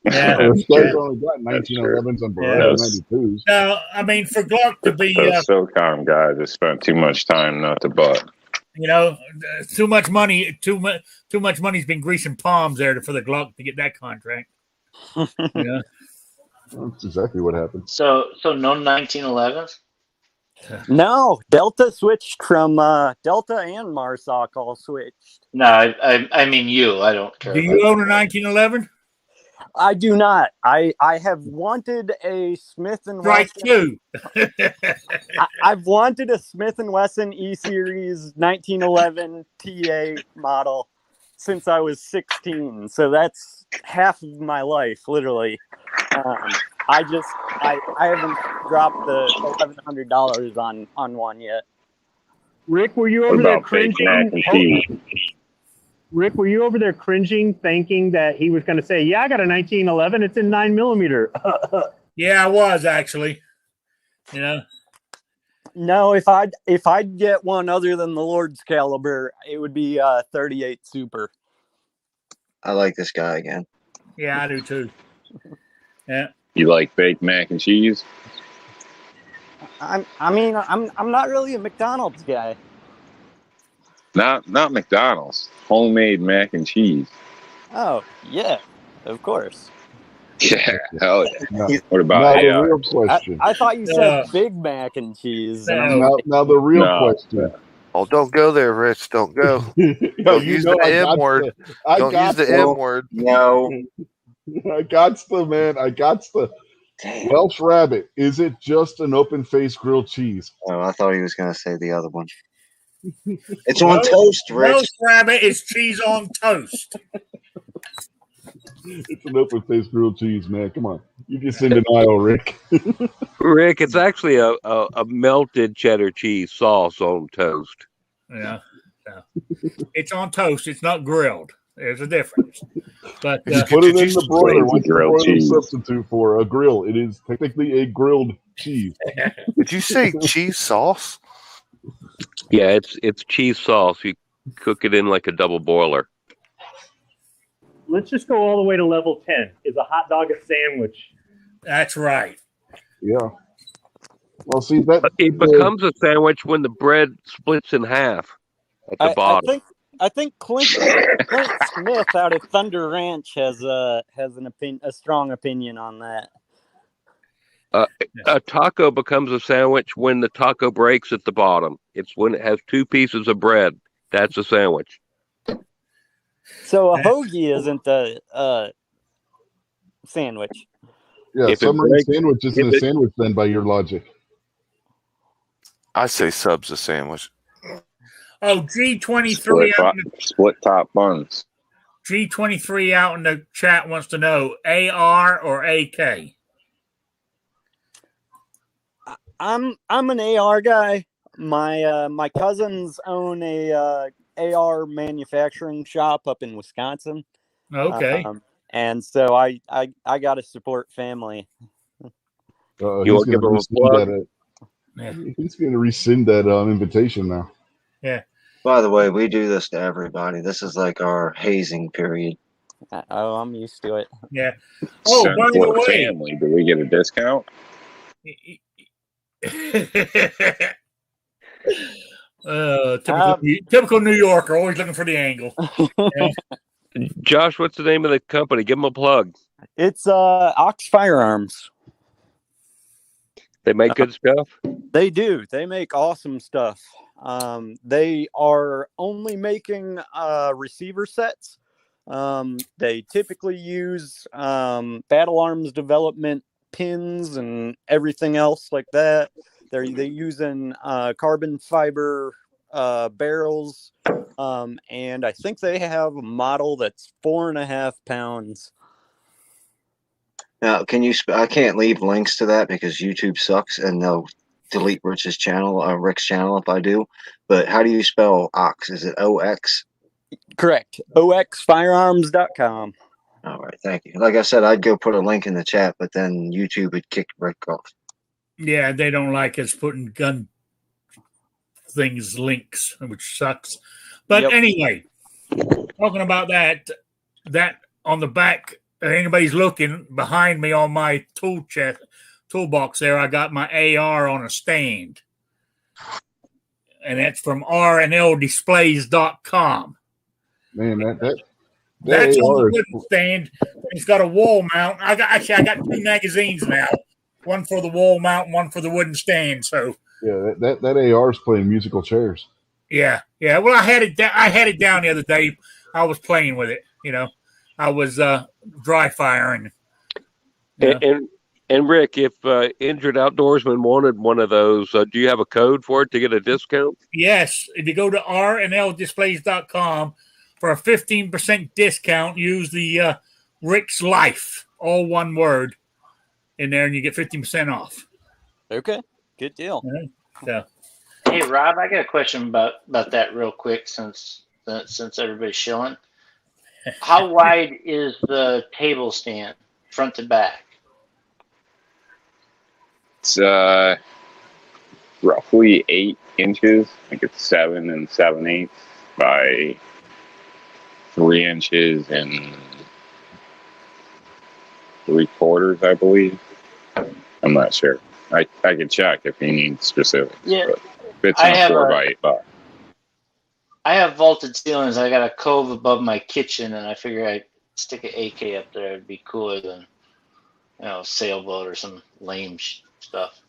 [SPEAKER 1] Yeah.
[SPEAKER 7] Those guys only got 1911s and Beretta 92s.
[SPEAKER 1] No, I mean, for Glock to be,
[SPEAKER 3] Those SOCOM guys have spent too much time not to butt.
[SPEAKER 1] you know, too much money. Too much money's been greasing palms there for the Glock to get that contract. Yeah.
[SPEAKER 7] That's exactly what happened.
[SPEAKER 4] So no 1911s.
[SPEAKER 9] No, Delta switched from Delta and Marsoc all switched.
[SPEAKER 4] No, I mean you. I don't care.
[SPEAKER 1] Do you own a 1911?
[SPEAKER 9] I do not. I have wanted a Smith and
[SPEAKER 1] Strike
[SPEAKER 9] Wesson.
[SPEAKER 1] two.
[SPEAKER 9] I've wanted a Smith and Wesson E Series 1911 TA model since I was 16. So that's half of my life, literally. I haven't dropped the $1,100 on one yet.
[SPEAKER 6] Rick, were you
[SPEAKER 3] What
[SPEAKER 6] over there
[SPEAKER 3] about fake
[SPEAKER 6] cringing?
[SPEAKER 3] mac and cheese?
[SPEAKER 6] Rick, were you over there cringing, thinking that he was going to say, "Yeah, I got a 1911. It's in 9mm."
[SPEAKER 1] Yeah, I was actually. You know.
[SPEAKER 9] No, if I'd get one other than the Lord's caliber, it would be 38 Super.
[SPEAKER 10] I like this guy again.
[SPEAKER 1] Yeah, I do too. Yeah.
[SPEAKER 3] You like baked mac and cheese?
[SPEAKER 9] I'm not really a McDonald's guy.
[SPEAKER 3] Not McDonald's. Homemade mac and cheese.
[SPEAKER 9] Oh yeah, of course.
[SPEAKER 3] Yeah, hell yeah. What about
[SPEAKER 7] Now the real question.
[SPEAKER 9] I thought you said Big Mac and cheese. And I'm like,
[SPEAKER 7] Now the real question.
[SPEAKER 8] Oh, don't go there, Rich. Don't go. Don't use the M word. Don't use the M word.
[SPEAKER 10] No.
[SPEAKER 7] I got the man. I got the Welsh rabbit. Is it just an open-faced grilled cheese?
[SPEAKER 10] Oh, I thought he was going to say the other one. It's on toast, Rich.
[SPEAKER 1] Roast rabbit is cheese on toast.
[SPEAKER 7] It's an open-faced grilled cheese, man. Come on. You're just in denial, Rick.
[SPEAKER 2] Rick, it's actually a melted cheddar cheese sauce on toast.
[SPEAKER 1] Yeah. It's on toast. It's not grilled. There's a difference. But
[SPEAKER 7] You put it in the broiler. What's the
[SPEAKER 3] grilled
[SPEAKER 7] broiler
[SPEAKER 3] cheese.
[SPEAKER 7] substitute for? A grill. It is technically a grilled cheese.
[SPEAKER 8] Did you say cheese sauce?
[SPEAKER 2] Yeah, it's cheese sauce. You cook it in like a double boiler.
[SPEAKER 6] Let's just go all the way to level 10. Is a hot dog a sandwich?
[SPEAKER 1] that's right.
[SPEAKER 7] Yeah. Well, see that
[SPEAKER 2] It becomes a sandwich when the bread splits in half at the bottom.
[SPEAKER 9] I think Clint Smith out of Thunder Ranch has a strong opinion on that.
[SPEAKER 2] A taco becomes a sandwich when the taco breaks at the bottom. It's when it has 2 pieces of bread. That's a sandwich.
[SPEAKER 9] So a hoagie isn't a sandwich.
[SPEAKER 7] Yeah,
[SPEAKER 2] If it
[SPEAKER 7] submarine
[SPEAKER 2] breaks-
[SPEAKER 7] sandwich isn't
[SPEAKER 2] if
[SPEAKER 7] a
[SPEAKER 2] it-
[SPEAKER 7] sandwich then by your logic.
[SPEAKER 8] I say sub's a sandwich.
[SPEAKER 1] Oh, G23
[SPEAKER 3] split top buns.
[SPEAKER 1] G23 out in the chat wants to know AR or AK.
[SPEAKER 9] I'm an AR guy. My cousins own a AR manufacturing shop up in Wisconsin.
[SPEAKER 1] Okay.
[SPEAKER 9] And so I got to support family.
[SPEAKER 7] He's going to rescind that. He's going to rescind that invitation now.
[SPEAKER 1] Yeah.
[SPEAKER 10] By the way, we do this to everybody. This is like our hazing period.
[SPEAKER 9] Oh, I'm used to it.
[SPEAKER 1] Yeah. Oh, by the way,
[SPEAKER 3] family, do we get a discount?
[SPEAKER 1] Typical New Yorker, always looking for the angle. Yeah.
[SPEAKER 2] Josh, what's the name of the company? Give them a plug.
[SPEAKER 9] It's Ox Firearms.
[SPEAKER 2] They make good stuff?
[SPEAKER 9] They do. They make awesome stuff. They are only making receiver sets. They typically use battle arms development pins and everything else like that. They're using carbon fiber barrels, and I think they have a model that's 4.5 pounds.
[SPEAKER 10] Now, I can't leave links to that because YouTube sucks and they'll delete Rick's channel if I do. But how do you spell Ox? Is it OX?
[SPEAKER 9] Correct. oxfirearms.com.
[SPEAKER 10] All right, thank you. Like I said, I'd go put a link in the chat, but then YouTube would kick Rick off.
[SPEAKER 1] Yeah, they don't like us putting gun things links, which sucks. But anyway, talking about that on the back, if anybody's looking behind me on my toolbox there, I got my AR on a stand. And that's from rnldisplays.com.
[SPEAKER 7] Man,
[SPEAKER 1] that's
[SPEAKER 7] AR
[SPEAKER 1] on the wooden stand. It's got a wall mount. I got 2 magazines now. One for the wall mount, one for the wooden stand. So
[SPEAKER 7] yeah, that AR is playing musical chairs.
[SPEAKER 1] Yeah. Well, I had it down the other day. I was playing with it. I was dry firing.
[SPEAKER 2] And Rick, if injured outdoorsman wanted one of those, do you have a code for it to get a discount?
[SPEAKER 1] Yes. If you go to rnldisplays.com for a 15% discount, use the Rick's Life, all one word, in there, and you get 15% off.
[SPEAKER 9] Okay. Good deal.
[SPEAKER 1] So.
[SPEAKER 4] Hey, Rob, I got a question about that real quick since everybody's shilling. How wide is the table stand, front to back?
[SPEAKER 3] It's roughly 8 inches. I think it's 7 7/8 by 3 inches and 3/4, I believe. I'm not sure. I can check if you need specifics.
[SPEAKER 4] Yeah,
[SPEAKER 3] but it's in a 4 by 8 box.
[SPEAKER 4] I have vaulted ceilings. I got a cove above my kitchen, and I figure I'd stick an AK up there. It'd be cooler than sailboat or some lame stuff.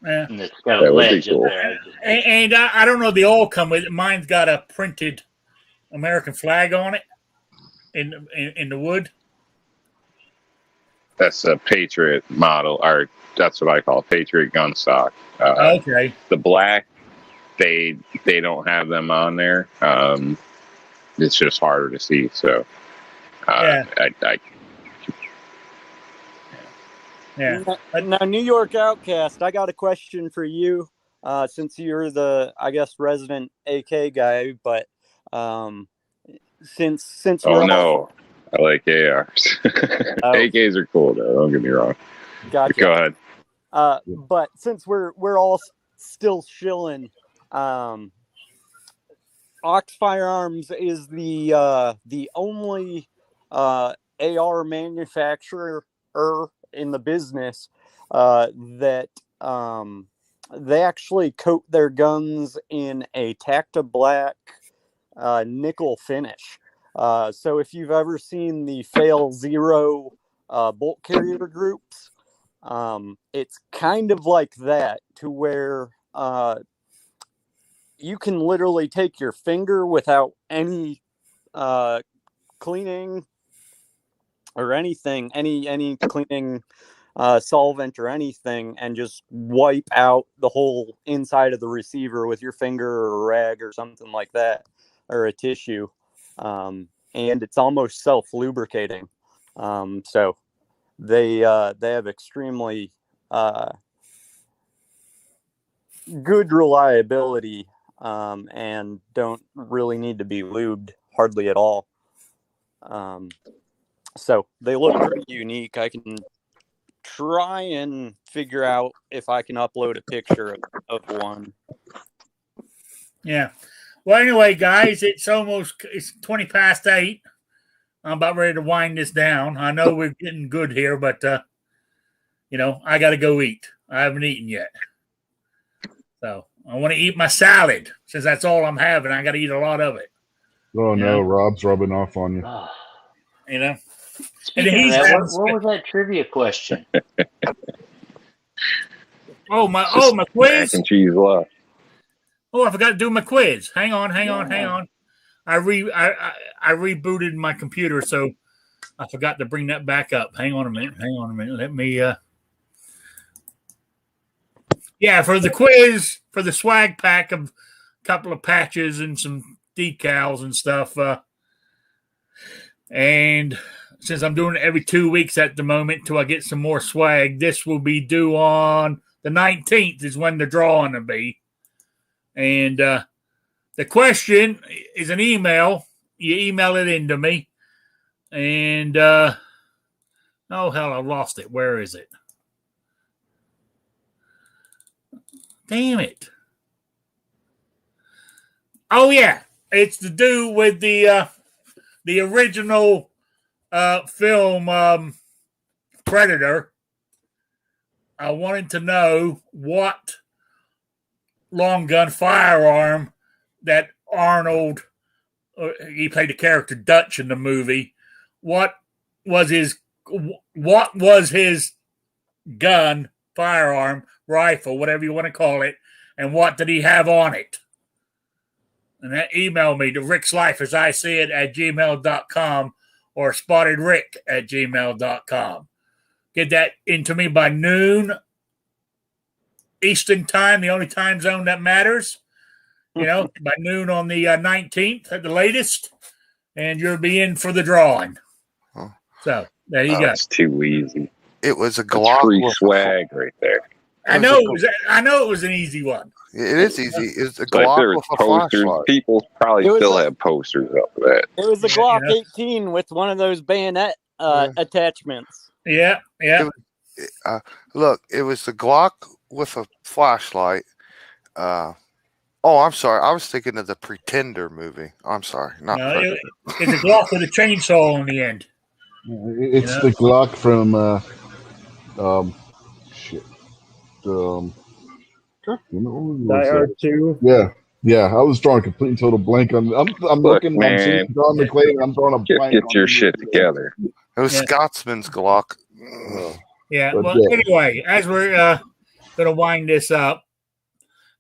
[SPEAKER 1] Yeah.
[SPEAKER 4] And it's got a ledge up there.
[SPEAKER 1] And I don't know, they all come with it. Mine's got a printed American flag on it in the wood.
[SPEAKER 3] That's a Patriot model, or that's what I call Patriot gun stock.
[SPEAKER 1] Okay.
[SPEAKER 3] The black, they don't have them on there. It's just harder to see. So,
[SPEAKER 1] Yeah.
[SPEAKER 9] Now, New York Outcast, I got a question for you. Since you're the, I guess, resident AK guy, but since
[SPEAKER 3] I like ARs. AKs are cool though. Don't get me wrong.
[SPEAKER 9] Gotcha.
[SPEAKER 3] Go ahead.
[SPEAKER 9] But since we're all still shilling, Ox Firearms is the only AR manufacturer in the business that they actually coat their guns in a Tacta Black nickel finish. So if you've ever seen the Fail Zero bolt carrier groups, it's kind of like that, to where you can literally take your finger without any cleaning or anything, any cleaning solvent or anything and just wipe out the whole inside of the receiver with your finger or a rag or something like that, or a tissue. And it's almost self-lubricating. So they have extremely good reliability, and don't really need to be lubed hardly at all. So they look pretty unique. I can try and figure out if I can upload a picture of one.
[SPEAKER 1] Yeah. Well, anyway, guys, it's 20 past 8. I'm about ready to wind this down. I know we're getting good here, but I got to go eat. I haven't eaten yet, so I want to eat my salad since that's all I'm having. I got to eat a lot of it.
[SPEAKER 7] Oh no, Rob's rubbing off on you.
[SPEAKER 4] Speaking of that, what was that trivia question?
[SPEAKER 1] my quiz.
[SPEAKER 3] Mac and cheese left.
[SPEAKER 1] Oh, I forgot to do my quiz. Hang on. I rebooted my computer, so I forgot to bring that back up. Hang on a minute. Let me. Yeah, for the quiz, for the swag pack of a couple of patches and some decals and stuff. And since I'm doing it every 2 weeks at the moment till I get some more swag, this will be due on the 19th is when the drawing will be. And the question is an email. You email it into me. And, oh, hell, I lost it. Where is it? Damn it. Oh, yeah. It's to do with the original film Predator. I wanted to know what long gun firearm that Arnold, he played the character Dutch in the movie. What was his gun, firearm, rifle, whatever you want to call it, and what did he have on it? And that email me to rickslife@gmail.com or spottedrick@gmail.com. Get that into me by noon Eastern time, the only time zone that matters. By noon on the 19th at the latest, and you'll be in for the drawing. So there you go.
[SPEAKER 3] That's too easy.
[SPEAKER 8] It was a
[SPEAKER 3] That's
[SPEAKER 8] Glock
[SPEAKER 3] free swag right there.
[SPEAKER 1] I know it was an easy one.
[SPEAKER 8] It is easy. It's a
[SPEAKER 3] So if
[SPEAKER 8] Glock
[SPEAKER 3] there
[SPEAKER 8] with
[SPEAKER 3] was
[SPEAKER 8] a
[SPEAKER 3] posters,
[SPEAKER 8] flashlight.
[SPEAKER 3] people probably still have posters of that.
[SPEAKER 9] It was a Glock 18 with one of those bayonet attachments.
[SPEAKER 1] Yeah.
[SPEAKER 8] Look, it was the Glock with a flashlight. I'm sorry. I was thinking of the Pretender movie. I'm sorry.
[SPEAKER 1] It's a Glock with a chainsaw on the end.
[SPEAKER 7] It's the Glock from
[SPEAKER 6] Die Hard 2.
[SPEAKER 7] Yeah. I was drawing a complete and total blank on. I'm looking.
[SPEAKER 3] Man,
[SPEAKER 7] I'm seeing John McClane. I'm drawing a blank.
[SPEAKER 3] Get your shit together.
[SPEAKER 8] It was Scotsman's Glock.
[SPEAKER 1] Yeah. Well, anyway, as we're going to wind this up,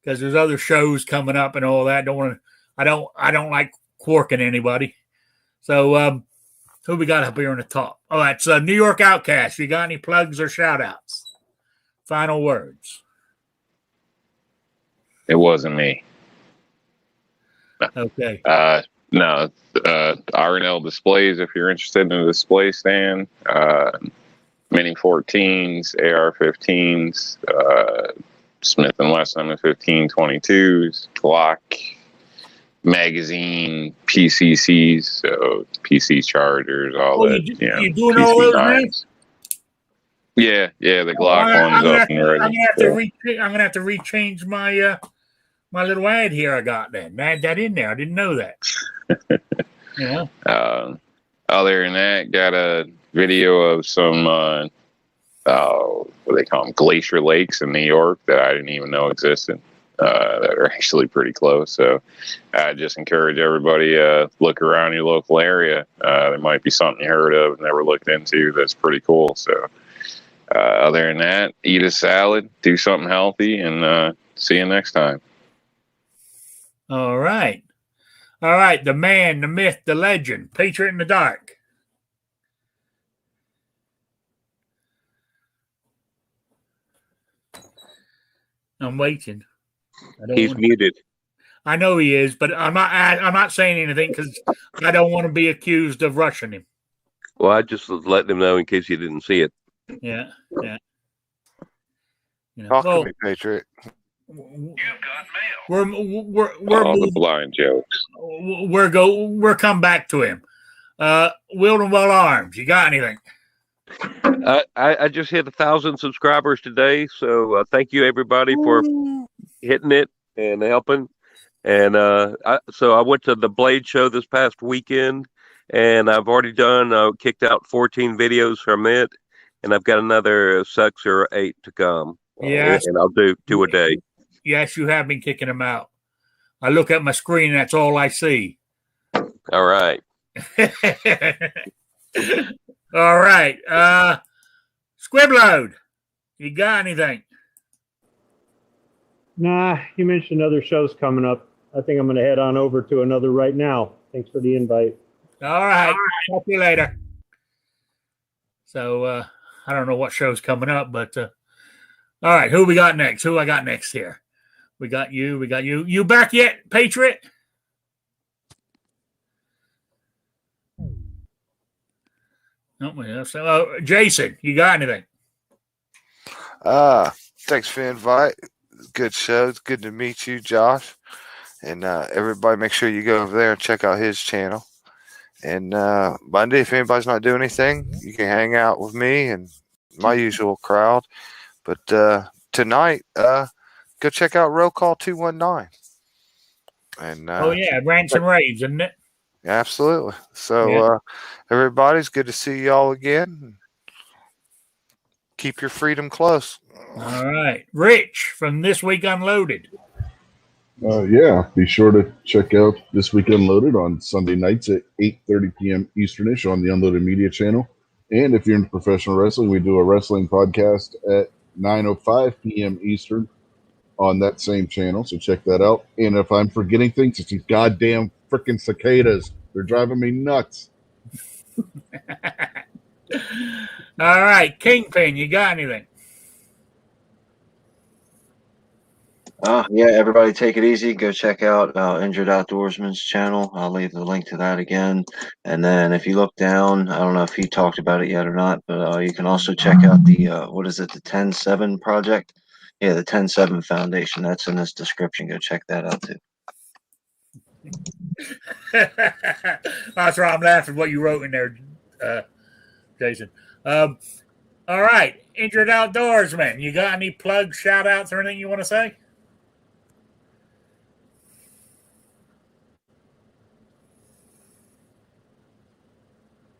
[SPEAKER 1] because there's other shows coming up and all that. I don't like quarking anybody. So who we got up here on the top? Oh, that's New York Outcast. You got any plugs or shout outs? Final words.
[SPEAKER 3] It wasn't me.
[SPEAKER 1] Okay.
[SPEAKER 3] No. R&L Displays, if you're interested in a display stand. Mini 14s, AR-15s, Smith & Wesson 1522s, Glock magazine, PCCs, so PC chargers, all that.
[SPEAKER 1] You doing all those names?
[SPEAKER 3] Yeah, the Glock one's up and ready.
[SPEAKER 1] I'm gonna have to rechange my my little ad here I got then. Add that in there. I didn't know that.
[SPEAKER 3] Other than that, got a video of some what do they call them, glacier lakes in New York that I didn't even know existed, that are actually pretty close. So I just encourage everybody, look around your local area. There might be something you heard of and never looked into that's pretty cool. So other than that, eat a salad, do something healthy, and see you next time.
[SPEAKER 1] All right. The man, the myth, the legend, Patriot in the Dark. I'm waiting.
[SPEAKER 2] He's muted.
[SPEAKER 1] I know he is, but I'm not saying anything because I don't want to be accused of rushing him.
[SPEAKER 2] Well, I just was letting him know in case you didn't see it.
[SPEAKER 1] Yeah. You know,
[SPEAKER 8] Talk to me, Patriot.
[SPEAKER 1] We're
[SPEAKER 3] all the blind jokes.
[SPEAKER 1] We're come back to him. Wielding Well Arms, you got anything?
[SPEAKER 2] I just hit 1,000 subscribers today, so thank you everybody for hitting it and helping. And so I went to the Blade show this past weekend, and I've already kicked out 14 videos from it, and I've got another 6 or 8 to come.
[SPEAKER 1] Yes,
[SPEAKER 2] and I'll do 2 a day.
[SPEAKER 1] Yes, you have been kicking them out. I look at my screen, and that's all I see.
[SPEAKER 2] All right.
[SPEAKER 1] All right. Squibload, you got anything?
[SPEAKER 6] Nah, you mentioned other shows coming up. I think I'm going to head on over to another right now. Thanks for the invite.
[SPEAKER 1] All right. Talk to you later. So I don't know what show's coming up, but all right. Who we got next? Who I got next here? We got you. You back yet, Patriot? No, so, Jason, you got anything?
[SPEAKER 8] Thanks for the invite. Good show. It's good to meet you, Josh. And everybody, make sure you go over there and check out his channel. And Monday, if anybody's not doing anything, you can hang out with me and my usual crowd. But tonight, go check out Roll Call 219. And
[SPEAKER 1] oh yeah, Rants and Raves, isn't it?
[SPEAKER 8] Absolutely. So everybody's good to see y'all again. Keep your freedom close.
[SPEAKER 1] All right. Rich from This Week Unloaded.
[SPEAKER 7] Yeah, be sure to check out This Week Unloaded on Sunday nights at 8:30 p.m. Easternish on the Unloaded Media channel. And if you're into professional wrestling, we do a wrestling podcast at 9:05 p.m. Eastern on that same channel. So check that out. And if I'm forgetting things, it's these goddamn freaking cicadas. They're driving me nuts.
[SPEAKER 1] All right. Kingpin, you got anything?
[SPEAKER 10] Yeah, everybody take it easy. Go check out Injured Outdoorsman's channel. I'll leave the link to that again. And then if you look down, I don't know if he talked about it yet or not, but you can also check out the, what is it, the 10-7 project? Yeah, the 10-7 Foundation. That's in this description. Go check that out too.
[SPEAKER 1] That's why I'm laughing what you wrote in there, Jason. All right. Injured Outdoorsman, you got any plugs, shout outs, or anything you want to say?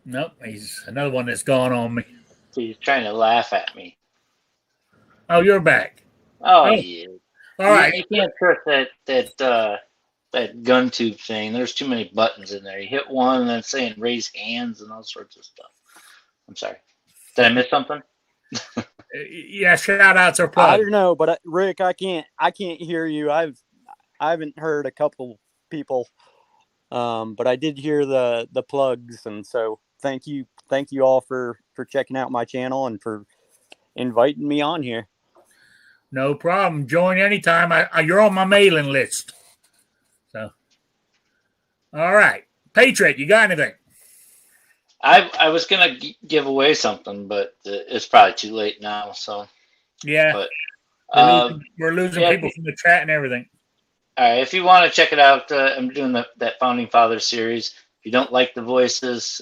[SPEAKER 1] Nope, he's another one that's gone on me.
[SPEAKER 4] So he's trying to laugh at me.
[SPEAKER 1] Oh, you're back.
[SPEAKER 4] Oh, yeah.
[SPEAKER 1] All right.
[SPEAKER 4] You can't trust that gun tube thing. There's too many buttons in there. You hit one and then it's saying raise hands and all sorts of stuff. I'm sorry. Did I miss something?
[SPEAKER 1] Yeah, shout outs are plugged.
[SPEAKER 9] I don't know, but Rick, I can't hear you. I haven't heard a couple people, but I did hear the plugs, and so thank you all for checking out my channel and for inviting me on here.
[SPEAKER 1] No problem. Join anytime. You're on my mailing list. So, all right, Patriot, you got anything?
[SPEAKER 4] I was gonna give away something, but it's probably too late now. So
[SPEAKER 1] yeah,
[SPEAKER 4] but
[SPEAKER 1] we're losing people from the chat and everything.
[SPEAKER 4] All right, if you want to check it out, I'm doing that Founding Fathers series. If you don't like the voices,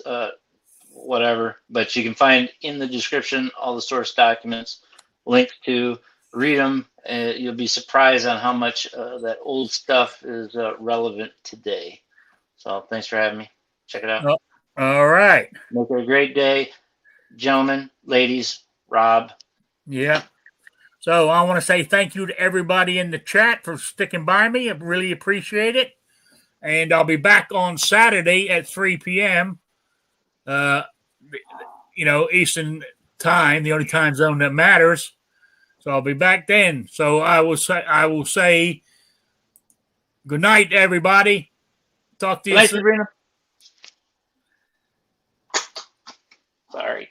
[SPEAKER 4] whatever, but you can find in the description all the source documents, links to read them. You'll be surprised on how much that old stuff is relevant today. So thanks for having me. Check it out.
[SPEAKER 1] All right.
[SPEAKER 4] Make it a great day, gentlemen, ladies, Rob.
[SPEAKER 1] Yeah. So I want to say thank you to everybody in the chat for sticking by me. I really appreciate it. And I'll be back on Saturday at 3 p.m. Eastern time, the only time zone that matters. So I'll be back then. So I will say good night, everybody. Talk to you soon.
[SPEAKER 4] Sabrina. Sorry.